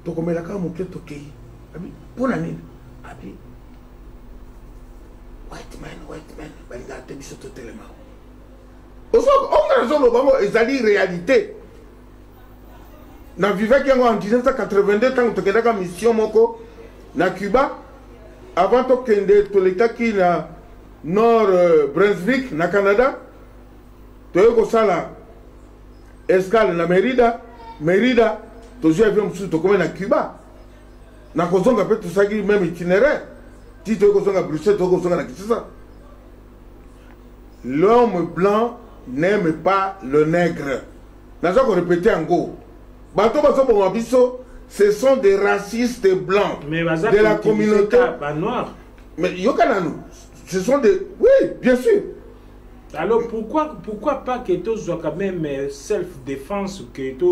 tokomelaka moke tokei abi mpona nini abi white man balinga te biso totelema onga nazoloba ngo ezali réalité na vivaki yango en 1982 ntango tokendaka mission moko na Cuba avant tokende tolekaki na Nord Brunswick na Canada toye kosala escale na Mérida tozwi avion mosusu tokome na Cuba na kozonga mpe tosaki même itinéraire ti toye kozonga Bruxelles toye kozonga na Kinshasa. L'homme blanc n'aime pas le nègre. Naza ko répéter encore. Bato baso biso, ce sont des racistes blancs de la communauté noire. Mais yokananu, ce sont des oui, bien sûr. Alors pourquoi pas que tu sois quand même self-défense que tu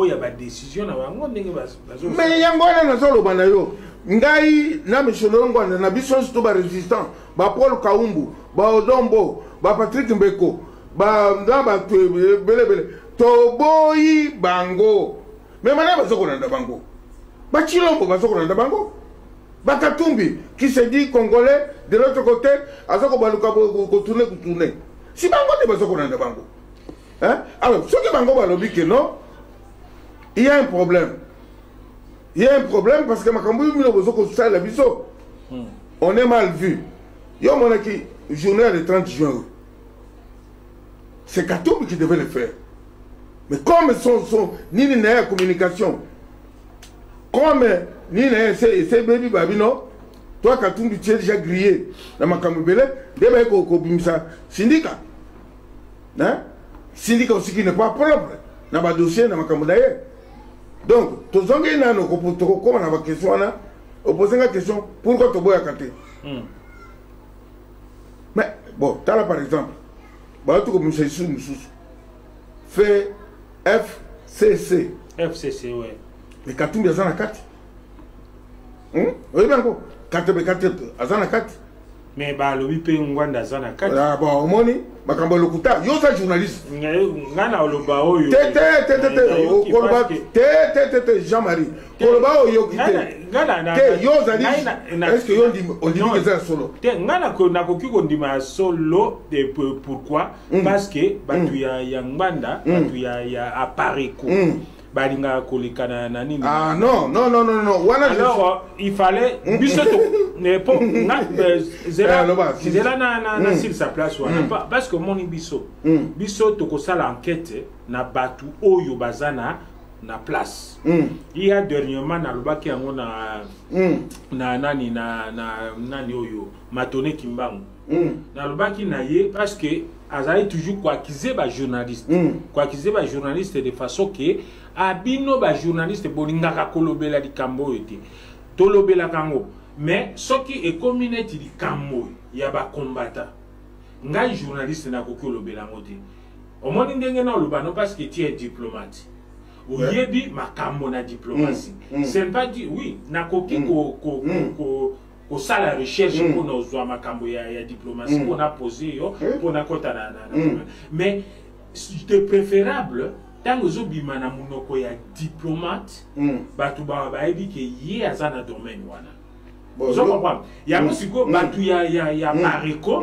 ya ba décision na bango ndenge bazo. Mais yango na solo bana yo. Ngai na missionaire ngwana na biso to ba résistant, ba Paul Kaumbu, ba Odombo, ba Patrick Mbeko, ba ndaba belebele. Toboyi bango. Mais mana bazo ko na bango. Ba Chilombo bazo ko na bango. Ba Katumbi qui se dit congolais de l'autre côté, azoko baluka ko tourner. Si bango te bazo ko na bango. Hein? Alors, ce que bango ba lobi que non, il y a un problème. Il y a un problème parce que on est mal vu. Il y a un journée le 30 juin. C'est Katumbi qui devait le faire. Mais comme ni la communication, comme ni c'est baby babino, toi Katumbi tu es déjà grillé. Dans ma camubele, dès que bimisa syndicat. Hein? Syndicat aussi qui n'est pas propre. Dans ma dossier, dans ma camubele. Donc, tu as une question, opposer une question, pourquoi tu as une question? Mais, bon, tu as là par exemple, fait FCC. FCC, oui. Mais quand tu as une carte, oui, bien, 4 à 4. Mais bah le wipe ngwanda zana kati. Ah bon, moni, makambo lokuta, yo sa journaliste. Ngana oloba oyo. Jean-Marie. Koloba oyo kite. Ngana yo zali. Est-ce que yo dit que c'est solo? Ngana ko nakoki ko ndima solo de pourquoi? Parce que batu ya ngwanda, batu ya apariko. Balinga kolekana na nini. Ah non. Alors il fallait bisoto ne pas zela na sur sa place parce que mon biso to ko sala enquête na batu oyo bazana na place. Il y a dernièrement na lobaki yango na nani oyo Matone Kimbangu. Na lobaki na ye parce que azali toujours quoi accuser ba journaliste. Quoi accuser ba journaliste de façon que abino ba journaliste bolingaka kolobela di kambo yote. Tolobela kango. Mais ce qui est communauté di kambo ya ba combattant. Ngai journaliste na kolobela ngote. Au moins ndenge na lobano parce que tu es diplomate. Oyebi makambo na diplomatie. C'est pas dit oui, na koki ko sala recherche pour nos zoa makambo ya diplomatie qu'on a posé yo pour na kota na. Mais c'est préférable tant que zobima na munoko ya diplomate batu ba ebi ke ye azana domaine wana. Vous comprenez? Ya musiko batu ya mariko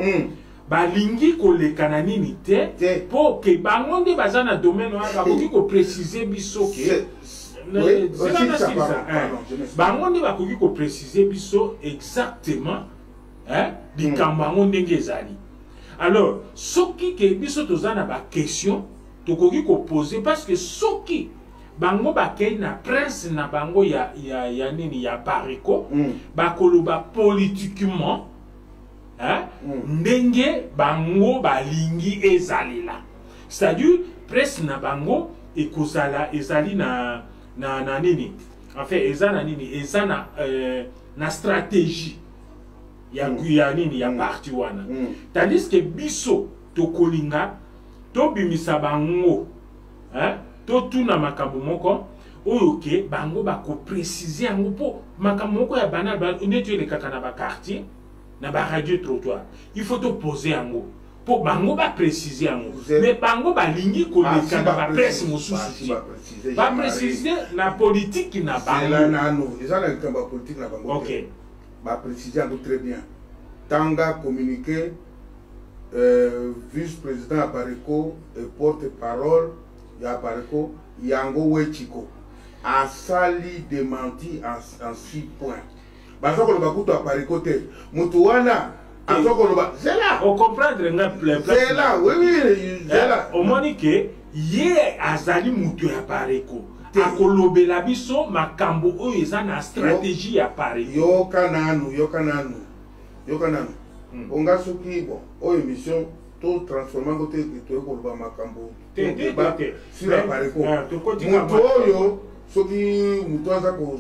balingi kolekana nini te pour que bangonde bazana domaine wana bakoki ko préciser biso ke bangonde bakoki ko préciser biso exactement likambo yango ndenge ezali. Alors soki ke biso tozana ba question tokoki ko poser parce que soki bango bakei na prince na bango ya nini ya bariko bakoloba politiquement ndenge bango balingi ezalela, c'est-à-dire presse na bango ekozala ezali na nini en fait ezana nini ezana na stratégie ya nini ya parti wana, tandis que biso tokolinga tobimisa bango to tuna makambo moko ok bango ba ko préciser yango po makamoko ya banal ba netu le kaka na ba quartier na ba radio trottoir il faut te poser yango po bango ba préciser yango mais bango ba lingi ko le kaka ba presse mosusu ba préciser na politique na bango là nano ils ont la politique na bango ok ba préciser yango très bien tanga communiqué vice-président Apareko et porte-parole ya Apareko Yango Wechiko a sali démenti en 6 points. Parce que le bakuto Apareko te mutuana c'est là. On comprendre c'est là, oui, c'est là. Au moins que ye azali mutu ya Apareko akolobela biso makambo oyo eza na stratégie ya Apareko yo kananu onga soki bon o émission tout transformer côté to ko ba makambo sur la Apareko mutu oyo soki mutu aza ko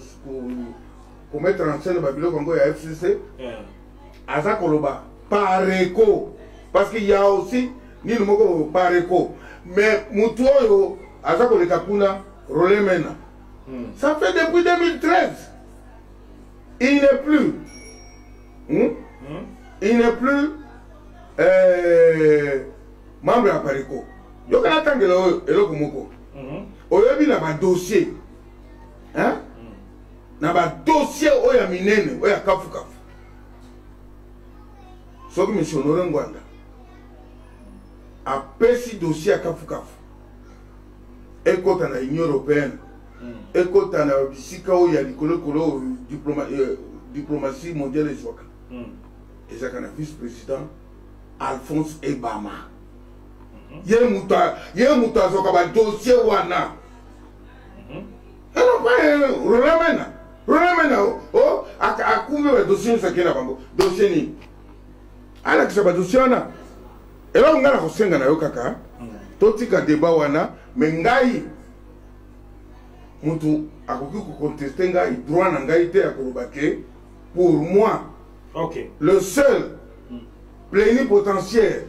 mettre en scène babilo kongo ya FCC aza koloba Apareko parce qu'il y a aussi ni le moko Apareko mais mutu oyo aza ko leka kuna Rolemena ça fait depuis 2013 il n'est plus il n'est plus membre à Apareko. Il y a un temps que il y a un dossier. Hein? Il y a un dossier où il y a un minene, où il y a un kafu. Ce que M. Honoré Ngwanda a payé dossier à kafu. Et quand on a l'Union européenne, et quand on a il y a la diplomatie mondiale et joie. Et ça, quand vice-président Alphonse Ebama. Il y a un dossier wana. Alors, Rolamena, oh, à combien de dossiers ça qui est là, dossier ni. Alors que ça va dossier wana. Et là, on a la resenga na yokaka. Totika débat wana, mais ngai. Mutu, à quoi contester ngai, droit na ngai te à korobake. Pour moi. Okay. Le seul plénipotentiaire,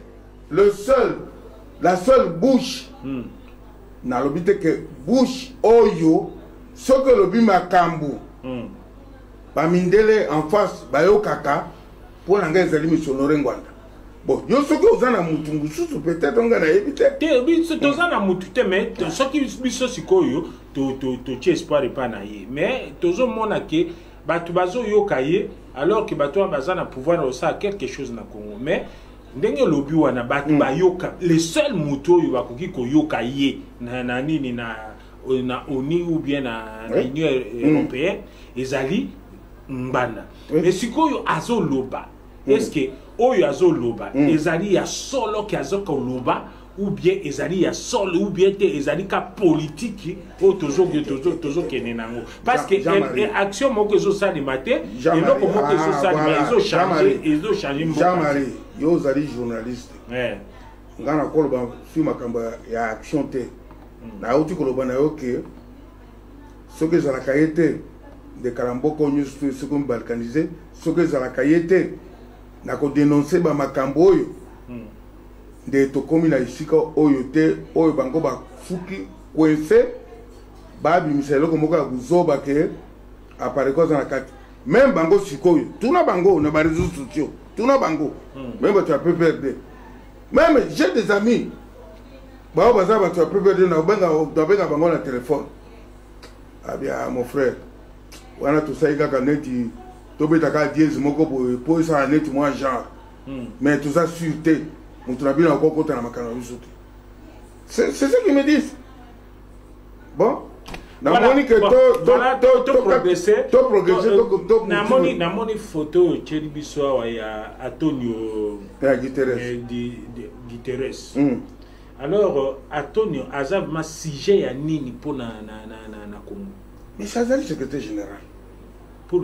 la seule bouche, n'a l'obité que bouche oyo, ce que le bimakambu, bamindele en face, bayo kaka, pour l'engagement des amis sur Ngwanda. Bon, yo ce que vous en avez mutungu, peut-être on a évité. Tu as mutungu, mais ce qui est biso sikoyo, tu espoir pas naïe. Mais tu as mon aké. Batubazo yokaye alors que bato bazana pouvoir aussi quelque chose na Congo mais ndenge lobi wana batu ba yoka les seuls moto yo bakoki ko yokaye na nini na ONU ou bien na Union européenne ezali mbanda mais sikoyo azo loba est-ce que oyo azo loba ezali ya solo ki azo ko loba ou bien ezali ya sol ou bien te ezali ka politique o toujours kenenango parce que action moko zo ça de matin et donc moko zo ça ils ont changé Jean-Marie yo zali journaliste ngana koloba fi makambo ya action te na uti koloba na yoke ce que za la kayete de Karamboko news ce qu'on balkanisé ce que za la kayete na ko dénoncer ba makambo yo de tokomi na isika oyo te oyo bango ba fuki kwense ba bimiselo ko moko akuzoba ke Apareko na kati même bango sikoyo tuna bango na ba réseaux sociaux tuna bango même tu as peu perdu même j'ai des amis ba baza ba tu as peu perdu na benga bango na téléphone ah bien mon frère wana to saika kaneti to betaka dièse moko po ça net moi genre mais tout ça sûreté. C'est ce qu'ils me disent. Bon. Namoni que namoni photo cheli biso ya Antonio Guterres. Alors Antonio Azab ma sujet ya nini pour na Congo. Mais ça c'est le secrétaire général. Pour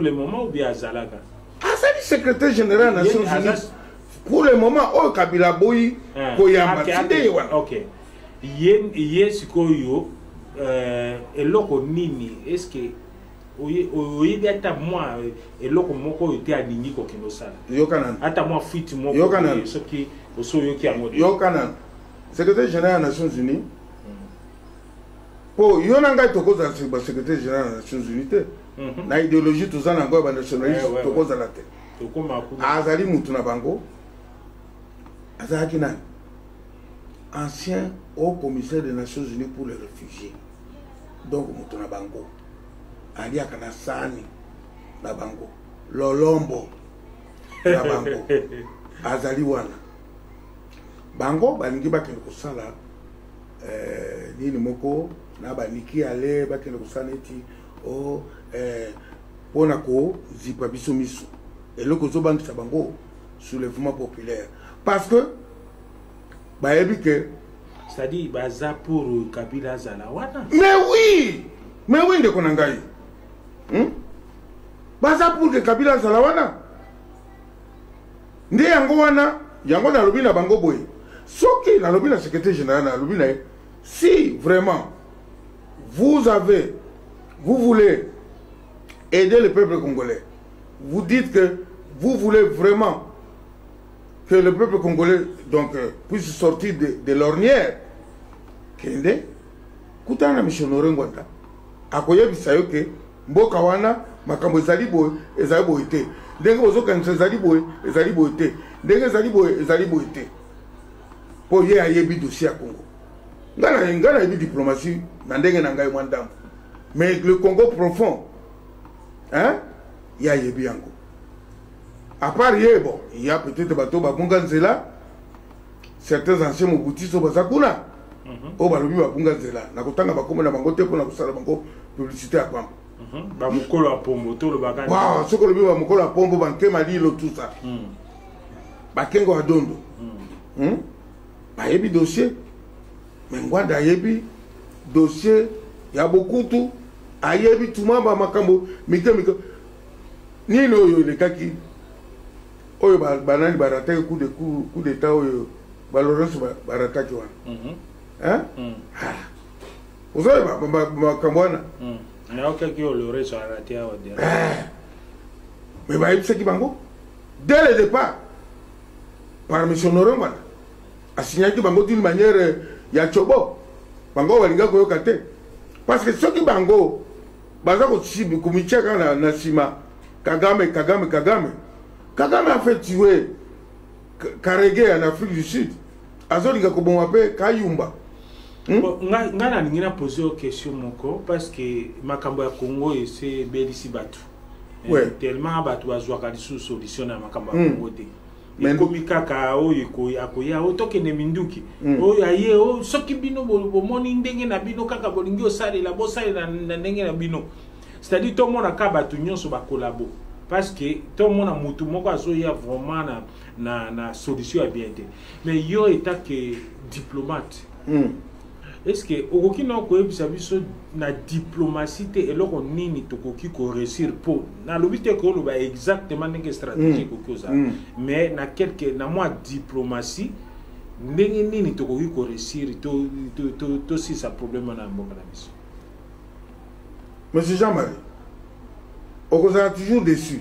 le moment ou bien Azalaga. C'est le secrétaire général Nations Unies. Pour le moment, au Kabila Boyi, ok. Yé sikoyo, eloko nini, est-ce que oyebi ata moi eloko moko yote alingi ko kinosa. Yokanan. Ata moi fuite moko. Yokanan. Soki oso yoki amodi. Yokanan. Secrétaire général des Nations Unies. po yo na ngai tokoza ba secrétaire général des Nations Unies na idéologie tout ça na ngo ba nationaliste tokoza la tête azali mutu na bango azaki nani ancien haut commissaire des Nations Unies pour les réfugiés donc mutu na bango ali akana sani na bango lolombo na bango azali wana bango balingi bakende kosala nini moko na baniki ale bakende kosala eti o pona ko zipa biso miso eloko zobangisa bango soulèvement populaire parce que bayebi que c'est-à-dire baza pour Kabila Zalawana. Mais oui ndeko na ngai baza pour que Kabila Zalawana nde yango wana yango na lobi na bango boye soki na lobi na secrétaire général na lobi na si vraiment vous voulez aider le peuple congolais, vous dites que vous voulez vraiment que le peuple congolais donc puisse sortir de l'ornière kende kutana missionnaire ngwanda akoyebisa yo ke mboka wana makambo ezali boye te ndenge bozokanisa ezali boye te ndenge ezali boye te po ye ayebi dossier ya Congo ngana yebi diplomatie na ndenge na ngai mwandambo mais le Congo profond hein il y a yebi yango à part ye bon il y a peut-être bato babunga nzela certains anciens mobuti so bazakuna o balobi babunga nzela na kotanga bakoma na bango te pona kusala bango publicité ya pamba ba mukolo ya pombo to lo bakani waaw soko lobi ba mukolo ya pombo banke malilo tout ça bakengo adondo bayebi dossier mais ngwanda ayebi dossier ya bokutu ayebi tuma ba makambo mike nini oyo lekaki oyo banani barataki coup d'état oyo balorence barataki wana ozoyeba makambo wana mais bayebisaki bango dès le départ par missionnaire wana asignaki bango d'une manière ya chobo bango balinga koyoka te parce que soki bango baza komitia kaka na nsima Kagame a fait tuer Karege en Afrique du Sud azolinga koboma pe Kayumba nga nalingi na poser une question moko parce que makambo ya Congo ese belisi batu tellement batu bazwaka lisu solution na makambo ya Congo te ekomi kaka oyo akoya otokende minduki oyo aye o soki bino bomoni ndenge na bino kaka bolingi osalela bosalela na ndenge na bino c'est-à-dire tout le monde a kabatu nyonso ba collabo parce que tout le monde a mutu moko azoya vraiment na solution à bien té mais yo état que diplomate est-ce que okoki na ko ebisa biso na diplomatie te eloko nini tokoki ko réussir pour na lobité ko lo ba exactement ndenge stratégie ko koza mais na quelque na moi diplomatie ndenge nini tokoki ko réussir to si ça problème na mboka na biso. Monsieur Jean-Marie, on est toujours déçu.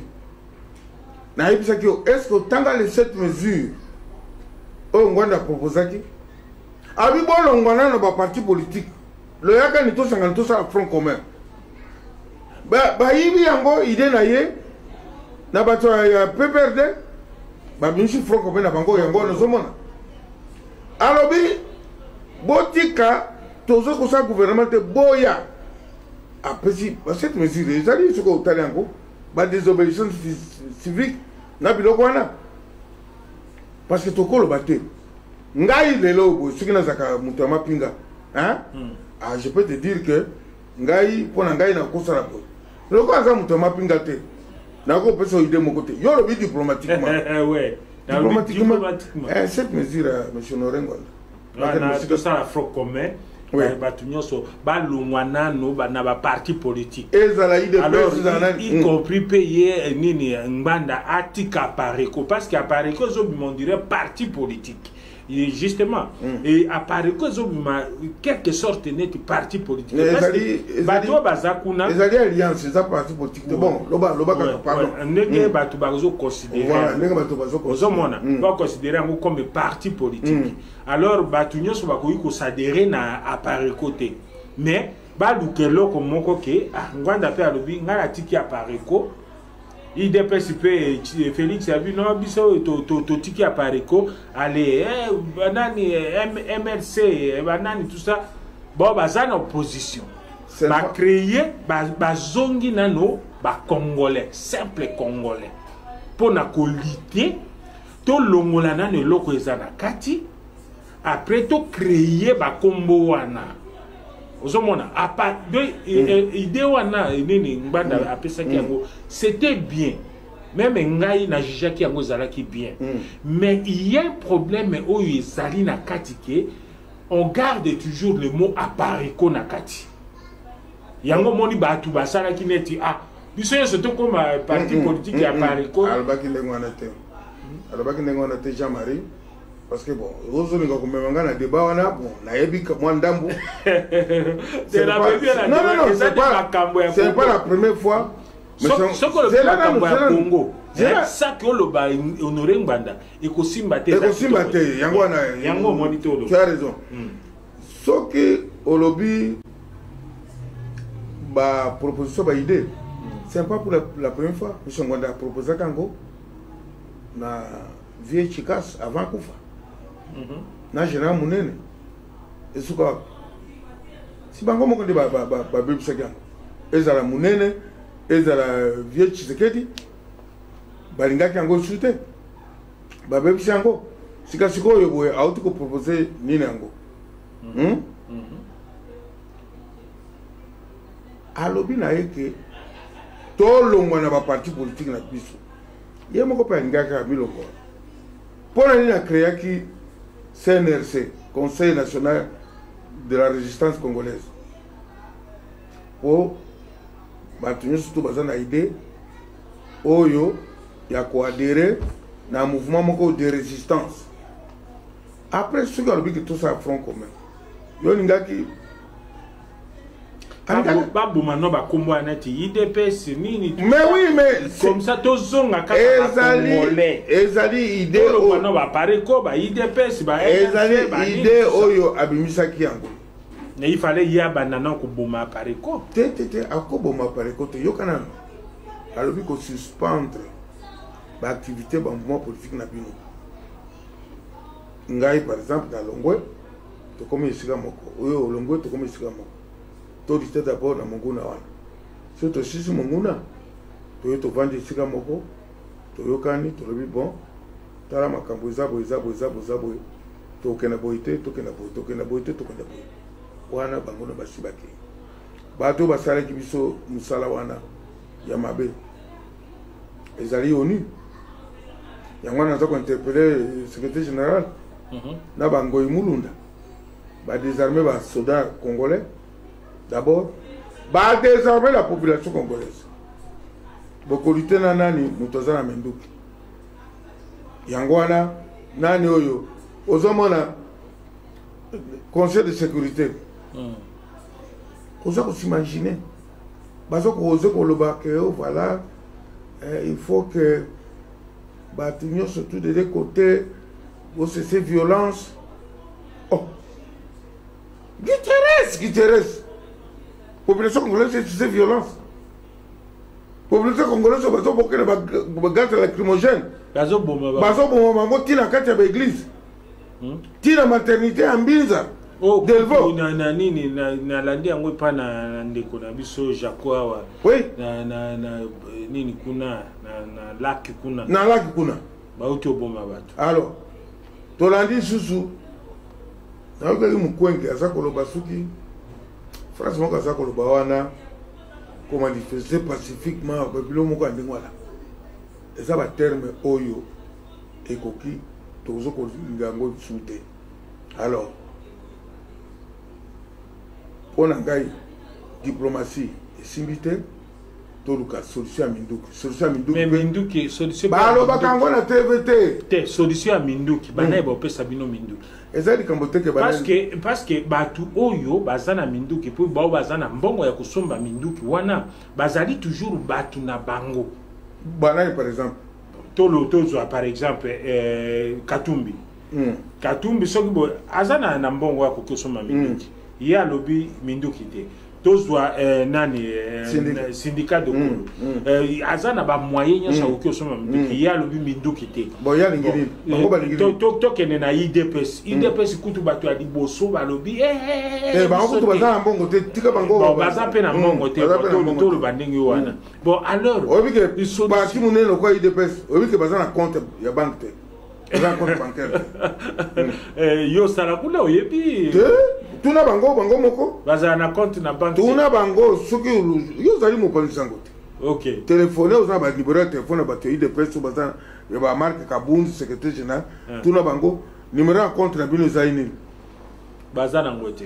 Est-ce que tant que les 7 mesures, on a proposé, avec bon, on a un parti politique, le Yaka n'est tout ça front commun. Il y a une idée, il y a un PPRD, bien sûr, front commun, il y a un zone. Alors, Botika, tout ça, gouvernement de Boya. Après, cette mesure, les alliés sont au Talango, désobéissance civique, n'a pas de parce que tu as le battu. Ngai le logo, ce qui n'a pas de pinga. Je peux te dire que Ngai, pour Ngai, n'a pas de le logo a mutama pinga te. N'a pas de idée mon côté. Yo le diplomatiquement. Ouais. Diplomatiquement. Cette mesure, monsieur Norengo. C'est ça la front commun. Batu nyonso balungwana no ba na ba parti politique alors y compris payer nini nganda atika pareko parce que pareko zo on dirait parti politique et justement et pareko zo quelque sorte net parti politique parce que batu bazakuna les alliances c'est ça parti politique bon loba pardon nenge batu bazo considérer voilà nenge batu bazo considérer pas considérer comme parti politique alors batu nyonso bakoki ko s'adhérer na appareil côté mais baluka eloko moko ke ngwanda mpe alobi ngai natiki apareko IDPS pe Félix a vu non biso totiki apareko allez banani MLC banani tout ça bon baza na opposition ba créer ba zongi nano ba congolais simple congolais pona ko lutter to longola nano eloko eza na kati après to créer ba kombo wana ozomona apa idée wana nini nganda apesa ki yango c'était bien même ngai na jijaki yango zalaki bien mais il y a un problème oyo ezali na kati ke on garde toujours le mot apareko na kati yango moni batu basalaki neti biso yeso to comme parti politique ya apareko alobaki ndengwana te Jean-Marie parce que bon, vous avez un débat, on a bon, non, c'est pas la première fois. C'est là Congo. C'est ça que le bas honoré Mbanda et Kosimba tu as raison. Ce que au lobby ba proposition ba idée, c'est pas pour la première fois. Monsieur Mbanda a proposé Congo na vie Chikas avant Koufa. Na général munene esuka si bango moko de ba bebisa kango ezala munene ezala vieux Tshisekedi balingaki yango chute ba bebisa yango sika sikoyo boye auti ko proposer nini yango alobi na yeke to longwa na ba parti politique na biso ye moko pa ngaka bilongo pona nini akreaki CNRC, Conseil national de la résistance congolaise. Oh, batunyusu surtout bazana idée, oyo ya coadhérer na mouvement moko de résistance. Après ce qu'on a dit que tout ça a front commun. Yo ningaki babumano bakombo anati IDPS nini mais oui mais comme ça tozonga kaka ezali idée no ba pareko ba IDPS ba ezali idée oyo abimisaki yango ne il fallait ya banana ko boma pareko te akoboma pareko te yokana alobi ko suspendre ba activité ba mouvement politique na bino ngai par exemple na Longwe to comme isika moko oyo Longwe to comme isika moko to liste d'abord na monguna wana so to sisi monguna to vandi sika moko to yokani to lobi bon tala makambo ezabo to kena boite wana bango na basibaki bato basala ki biso musala wana ya mabe ezali ONU yango na zako interpeller secrétaire général na bango imulunda ba désarmer ba soldats congolais. D'abord, bah désarmer la population congolaise. Beaucoup lutter na nani mutoza na menduki. Yangwana nani oyo ozomona conseil de sécurité. Oza ko s'imaginer. Bazo ko ozo ko loba que voilà il faut que batunyo surtout de deux côtés pour cesser violence. Oh. Guiterres. Population congolaise, c'est violence. Population congolaise, bazo bokene ba gaz lacrymogène. Bazo bomba tina kati ya église. Tina maternité ambinza. Delvo. Na nini na landi yango pa na ndeko na biso Jakoa. Oui. Na nini kuna na laki kuna. Na laki kuna. Ba uti oboma bato. Alors, tolandi susu. Na okali mukwenge azakolo basuki. Franchement, quand ça qu'on manifester pacifiquement, et ça va terme oyo et koki, tozo ko ngango soute. Alors, on a gagné diplomatie et simbité, toluka solution à Minduki. Solution à Minduki. Mais Minduki solution. Bah alors bakango na TVT. Te solution à Minduki. Bana eba pesa bino Minduki. Parce que batu oyo bazana Minduki pour ba bazana mbongo ya kusomba Minduki wana bazali toujours batu na bango. Bana par exemple. Tolo par exemple Katumbi. Katumbi soki bo azana na mbongo ya kusomba Minduki. Ya lobi Minduki te. tozwa nani syndicat de Kolo azana ba moyen nya sauki osoma mduki ya lobi minduki te bon ya lingiri to kene na IDPS kutu bato ya liboso ba lobi ba kutu baza mbongo te tika bango bon baza pe na mbongo te to lo bandingi wana bon alors obi ke ba ki muneno kwa IDPS obi ke baza na compte ya banque te baza compte bancaire yo sala kula oyebi tuna bango moko baza na compte na banque tuna bango soki yo zali mo panisa ngote OK téléphone oza ba libérer téléphone ba te IDPS baza ya ba marque Kabunzi secrétaire général tuna bango numéro en compte na bino zaini baza na ngote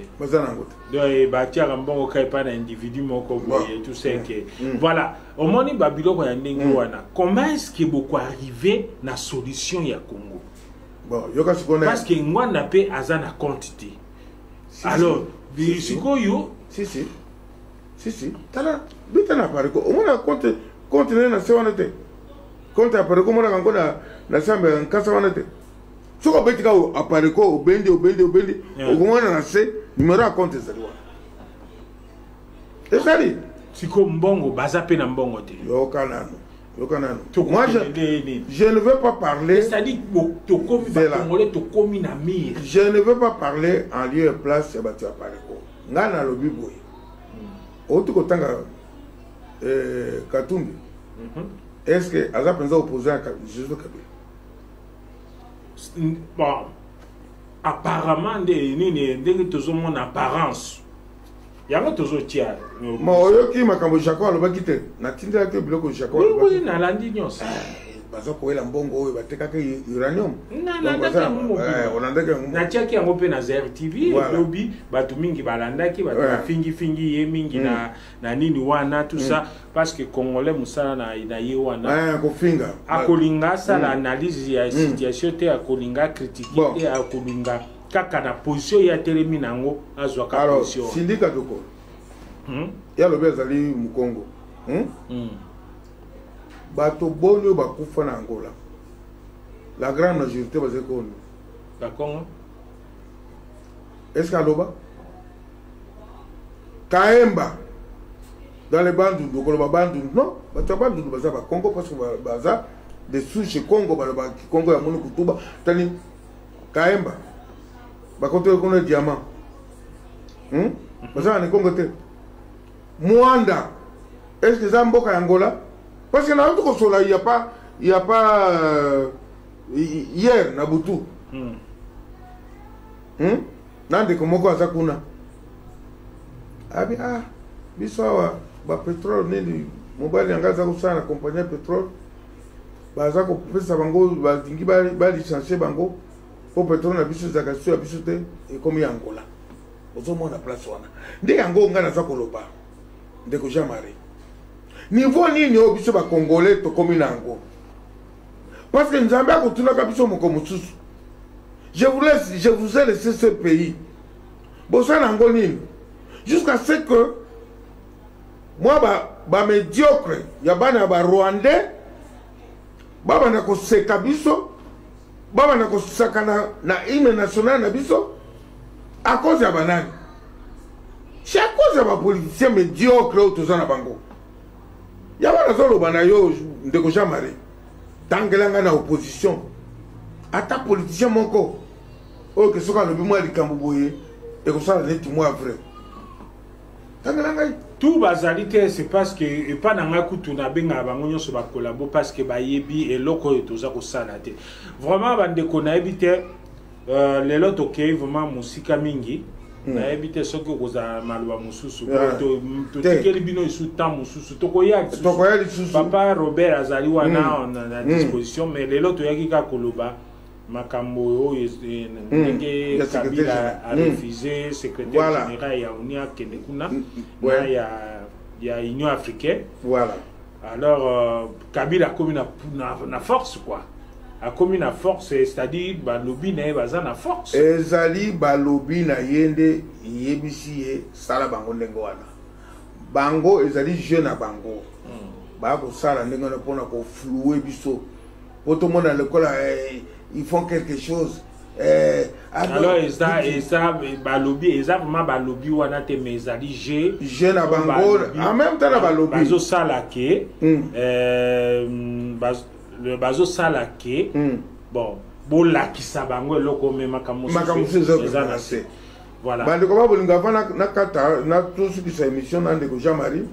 donc ba tia mbongo kai pa na individu moko boye tout ça que voilà au moni babiloko ya ndenge wana comment est-ce que beaucoup arriver na solution ya Congo bon yoka sikona parce que ngwana pe azana quantité alors bisikoyo si tala bitana pariko omona compte na sewana te compte apariko mona kango na sambe nkasa wana te soko betika apariko obendi ogomona na se numéro à compte zaliwa esali siko mbongo baza pe na mbongo te yoka nano moi je ne veux pas parler c'est-à-dire to komi ba congolais to komi na mire je ne veux pas parler en lieu et place ya batu apariko ngana lobi boy otu kotanga Katumbi est-ce que aza penza opposé à Joseph Kabila bon apparemment ndenge tozomona apparence yango tozotia ma oyoki makambo Jacob alobaki te natindela te biloko Jacob oui nalandi nyonso baza koyela mbongo oyo batekaka uranium natiaki yango mpe na ZR TV lobi bato mingi balandaki bato bafingi ye mingi na nini wana tout ça parce que congolais mosala na ye wana kofinga akolinga asala analyse ya situation te akolinga critiquer te akolinga kaka na position ya telemi nango azwaka position alors sindika toko ya lobi azali mukongo bato bonyo bakufa na Angola la grande majorité bazali kono d'accord est-ce qu'aloba Kaemba dans les bandes de Koloba bandu non bato bandu baza ba Congo parce que baza des souches Congo ba Congo ya moni kutuba tani Kaemba bakote kono diamant baza na Congo te Mwanda est-ce que Zamboka ya Angola parce que là où il y a pas hier Nabutu nande komoko azakuna abi bisawa ba pétrole nini mobali angaza kusana compagnie pétrole baza ko pesa bango ba dingi ba licencier bango pour pétrole na biso za kasu ya biso te e komi Angola ozomona place wana nde yango ngana za koloba ndeko jamare niveau nini o biso ba congolais to komi nango parce que nzambe akotuna ka biso moko mususu je vous ai laissé ce pays bosa nango nini jusqu'à ce que moi ba médiocre ya bana ba rwandais baba na ko seka biso baba na ko sakana na hymne national na biso à cause ya banani c'est à cause ya ba politiciens médiocre au tozana bango ya wana zolo bana yo ndeko jamare tangelanga na opposition ata politicien moko o ke soka lobi mwa likambo boye e ko sala neti mwa vrai tangelanga tout bazalité c'est parce que pas nanga kutu na benga bango nyonso ba collabo parce que ba yebi eloko yo toza ko sala te vraiment bande ko na ebite lelo to ke vraiment musika mingi na ebite soki koza malwa mususu to tikeli bino isu tam mususu to koya papa Robert azali wana na disposition mais lelo to yaki ka koloba makambo oyo ndenge Kabila a refusé secrétaire général ya Unia Kenekuna ya Union africaine voilà alors Kabila a commis na force quoi a commis na force c'est-à-dire ba lobby na baza na force ezali ba lobby na yende yebisi ye sala bango ndengo wana bango ezali jeune na bango ba ko sala ndengo na pona ko flouer biso auto monde à l'école ils font quelque chose alors ça balobi vraiment balobi wana te mais ezali je na bango en même temps na balobi bazo salake bazo salake bon bolakisa bango eloko memaka mosusu voilà bandeko babolinga va na kata na tosukisa émission na ndeko Jean-Marie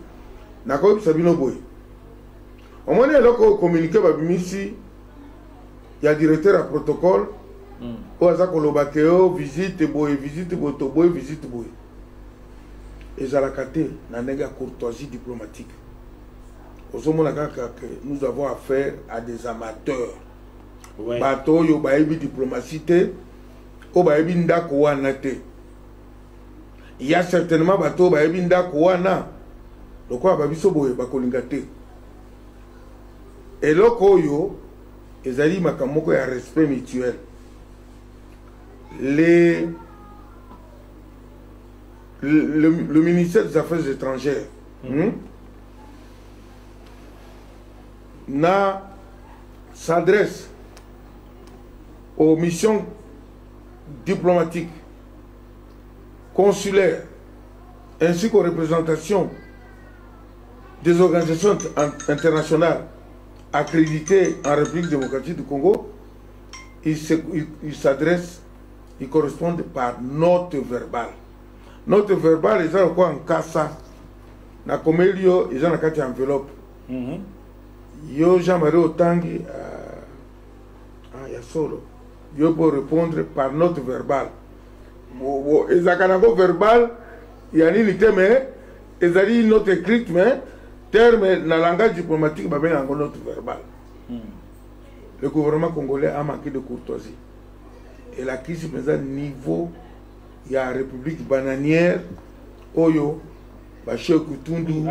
nakoyebisa bino boye omoni eloko communiqué babimisi ya directeur à protocole oyo aza koloba ke o visite boye to boye visite boye ezalaka te na ndenge ya courtoisie diplomatique ozomona kaka ke nous avons affaire à des amateurs bato oyo bayebi diplomatie te oyo bayebi ndako wana te il y a certainement bato bayebi ndako wana lokola babiso boye bakolinga te eloko oyo ezali makambo moko ya respect mutuel le ministère des Affaires étrangères s'adresse aux missions diplomatiques, consulaires, ainsi qu'aux représentations des organisations internationales accréditées en République démocratique du Congo. Ils s'adressent, ils correspondent par note verbale. Note verbale, ils ont quoi en casa, na komelio, ils ont la carte enveloppe. Yo Jean-Marie Otangi, ya solo. Yo pour répondre par note verbale. Ils ont verbal, il y a une mais ils ont une note écrite, mais terme dans le langage diplomatique, il y a une note verbale. Le gouvernement congolais a manqué de courtoisie. Et la crise présente niveau, il y a la République bananière, Oyo, Bachir Kutundu,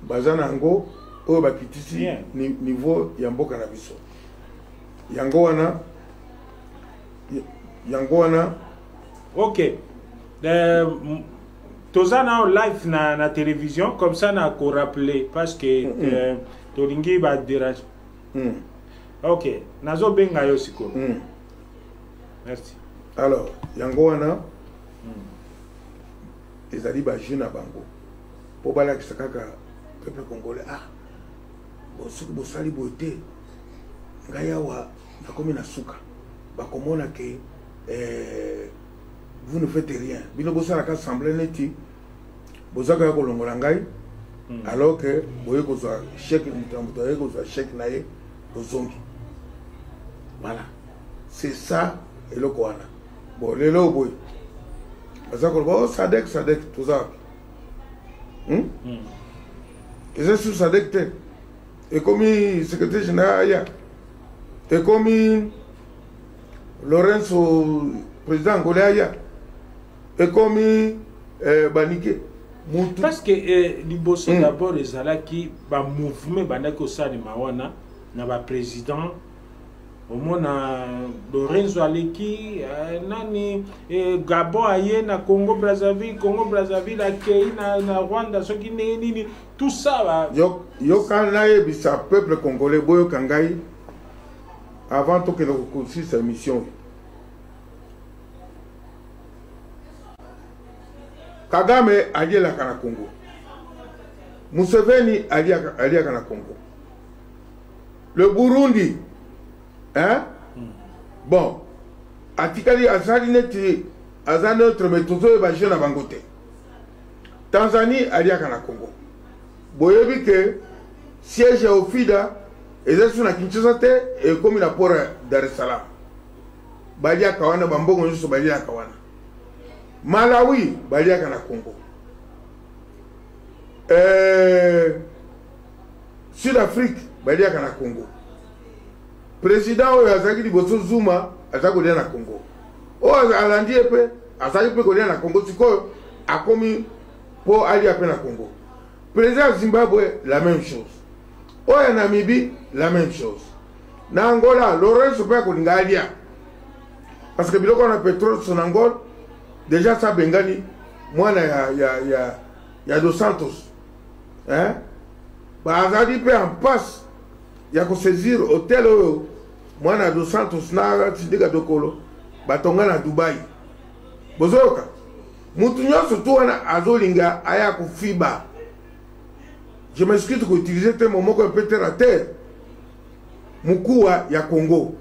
Bazanango, Oyo Bakitisi, niveau Yambo Kanabiso. Yangoana. Ok. Tozana en live na la télévision, comme ça, n'a qu'à rappeler, parce que Tolingi va déranger. Ok. Nazo benga yosiko. Merci. Alors, Yangoana, ils allaient bâcher na bango. Pour bala qui s'akaka, peuple congolais, bon sali boité, ngayawa, na komi na suka, bakomona ke, vous ne faites rien. Bino bosala ka semblé neti, bosaka ko longolangai, alors que boye ko za chèque mutambuto ko za chèque nae bozongi. Voilà. C'est ça et le Koana. Bon, les lots, boy. Oh, Sadek, tout ça. Et c'est sur Sadek, et comme le secrétaire général, et comme Lorenzo, président angolais, et comme Banike. Parce que les d'abord, les ala qui va mouvement, banako sa ni mawana, na ba président. Au moins, Lorenzo Aleki, nani, Gabon aye na Congo Brazzaville, Akei na Rwanda, ce qui n'est tout ça va. Yo kanaye bisa peuple congolais boyo kangai avant tout que nous conçuions sa mission. Kagame allié la kana Congo. Museveni allié kana Congo. Le Burundi. Hein? Bon, Atikali Azalineti, Azanotre Metozo et Bajé na Bangote. Tanzanie, Aliaka na Congo. Boyebi que siège au FIDA, et c'est sur la Kinshasa et comme il a pour Dar es Salaam. Balia Kawana, Bambongo, juste Balia Kawana. Malawi, Balia na Congo. Sud-Afrique, Balia na Congo. Président Azaki Liboso Zuma azaki kolia na Congo. Alandi epe azaki pe kolia na Congo siko akomi po ali ape na Congo. Président Zimbabwe la même chose. Namibie la même chose. Na Angola Lorenzo pe kolinga alia. Parce que biloko na pétrole son Angola déjà ça bengani mwana ya Dos Santos. Hein? Ba azali pe en passe ya ko saisir hôtel Mwana Dos Santos na Tidega Dokolo batonga na Dubai bozoka mutu nyonso tu wana azolinga aya kufiba. Je m'excuse d'utiliser tes mots un peu terre à terre. Mukua ya Congo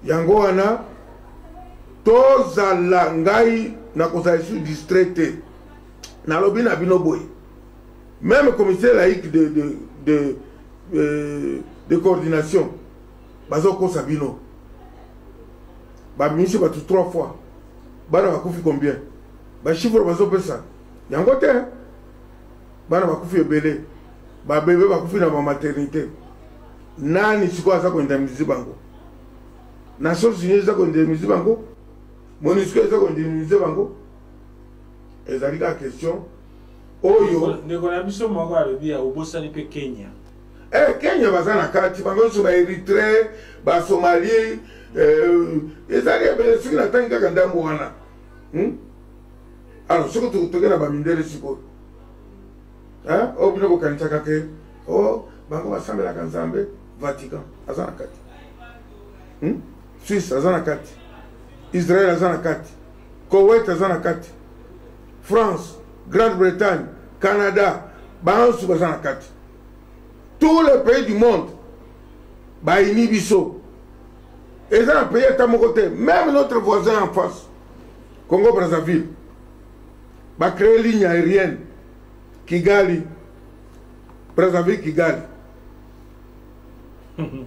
yango wana tozala ngai na kozala isu distraite na lobi na bino boy. Même le commissaire laïque de coordination bazoko sabino ba minisi batu 3 fois bana bakufi combien ba chiffre bazo pesa yango te bana bakufi ebele ba bébé bakufi na maternité nani siko asa ko indemniser bango Nations Unies za ko indemniser bango MONUSCO za ko indemniser bango ezali la question oyo ndeko na biso moko alobi ya obosani pe Kenya. Kenya bazana kati bango so ba Eritrea ba Somalie ezali ebe siki na tanga kandambo wana alors soko tokena ba mindele siko obino bokanisa kake bango basambela kanzambe Vatican azana kati Suisse azana kati Israël azana kati Koweït azana kati France, Grande-Bretagne, Canada, tous les pays du monde, Biso. Et ça, un pays à mon côté, même notre voisin en face, Congo-Brazzaville, va créer une ligne aérienne, Kigali, Brazzaville, Kigali.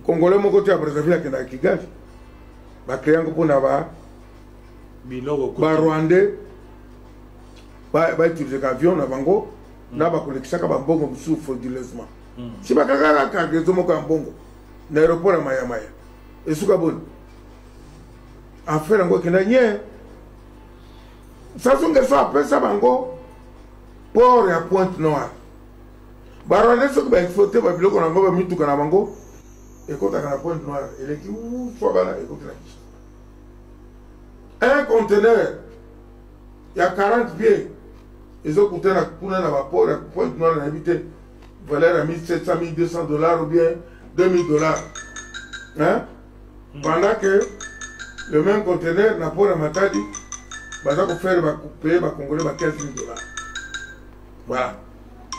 Congolais, mon côté à Brazzaville, à Kigali, va créer un groupe Rwandais. Va utiliser l'avion na bango na ba kolekisa ka bambongo musu frauduleusement si ba kaka ka gezo moko mbongo na aéroport ya Maya esuka bon affaire ngo kena nye sasunge fa pesa bango port ya Pointe-Noire barone so ba exploiter ba biloko na ngo ba mituka na bango ekota na Pointe-Noire eleki fo bana ekota un conteneur il y a 40 pieds. Ils ont coûté la vapeur, la Pointe-Noire, valeur à 1700, $1,200 ou bien $2,000. Hein? Pendant que le même conteneur n'a pas la matadi, il va payer les Congolais $15,000. Voilà.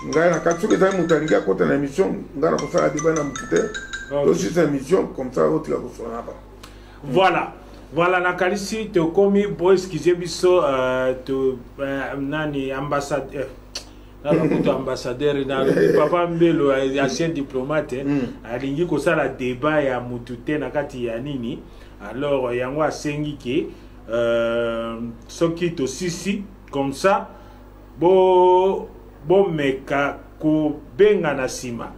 Ngai na katsu ke zai mutaringa kota na émission, ngara ko sala diba na mutute. Aussi cette émission comme ça autre la ko sona ba. Voilà. Voilà, nakalisi te komi boys kize biso to nani ambassadeur ambassadeur na papa mbelo ancien diplomate alingi ko sala débat ya mutute na kati ya nini alors yango asengi ke soki to sisi comme ça bo meka ko benga na sima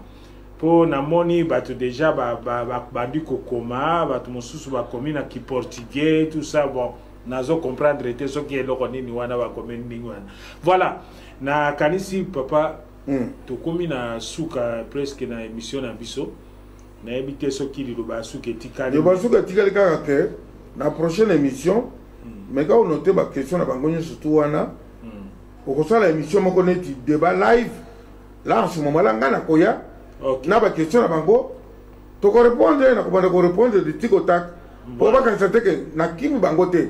po na moni bato déjà bandi kokoma bato mosusu bakomi na ki portugais tout ça bon nazo comprendre te soki eloko nini wana bakomi nini wana voilà na kanisi papa tokomi na suka presque na émission na biso na ebite soki liloba suka etikali yo basuka etikali kaka ke na prochaine émission mais quand on note ba question na bangonyo surtout wana okosala émission moko neti débat live là en ce moment là ngana koya. Okay. Na ba question na bango to ko répondre na ko répondre de tiko tak pour ba kanisa que na kimi bango te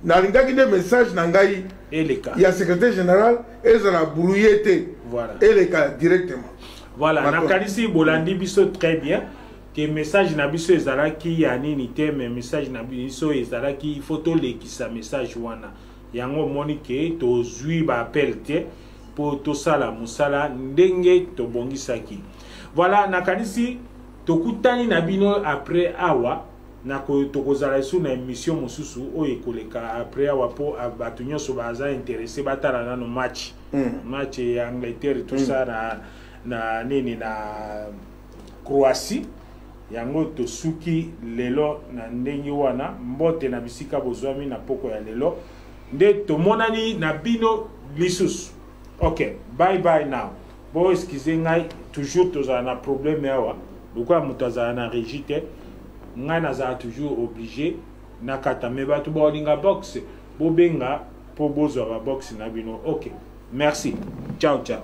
na lingaki des messages na ngai eleka ya secrétaire général ezala brouillé te voilà eleka directement voilà na kanisi bolandi biso très bien que message na biso ezala ki ya nini te mais message na biso ezala ki il faut to lekisa message wana yango moni ke to zui ba appel te pour to sala musala ndenge to bongisaki. Voilà, nakanisi tokutani na bino après awa na ko tokozala su na émission mosusu oyo koleka après awa po bato nyonso baza intéressé batala na no match match ya Angleterre tout ça na nini na Croatie yango tosuki lelo na ndenge wana mbote na bisika bozwami na poko ya lelo nde tomonani na bino lisusu. OK, bye bye now. Bon, excusez-moi, toujours tous un problème là. Pourquoi mutaza na rigide? Nga naza toujours obligé na kata meba tu bolinga box. Bobenga po bozo ba box na bino. OK. Merci. Ciao ciao.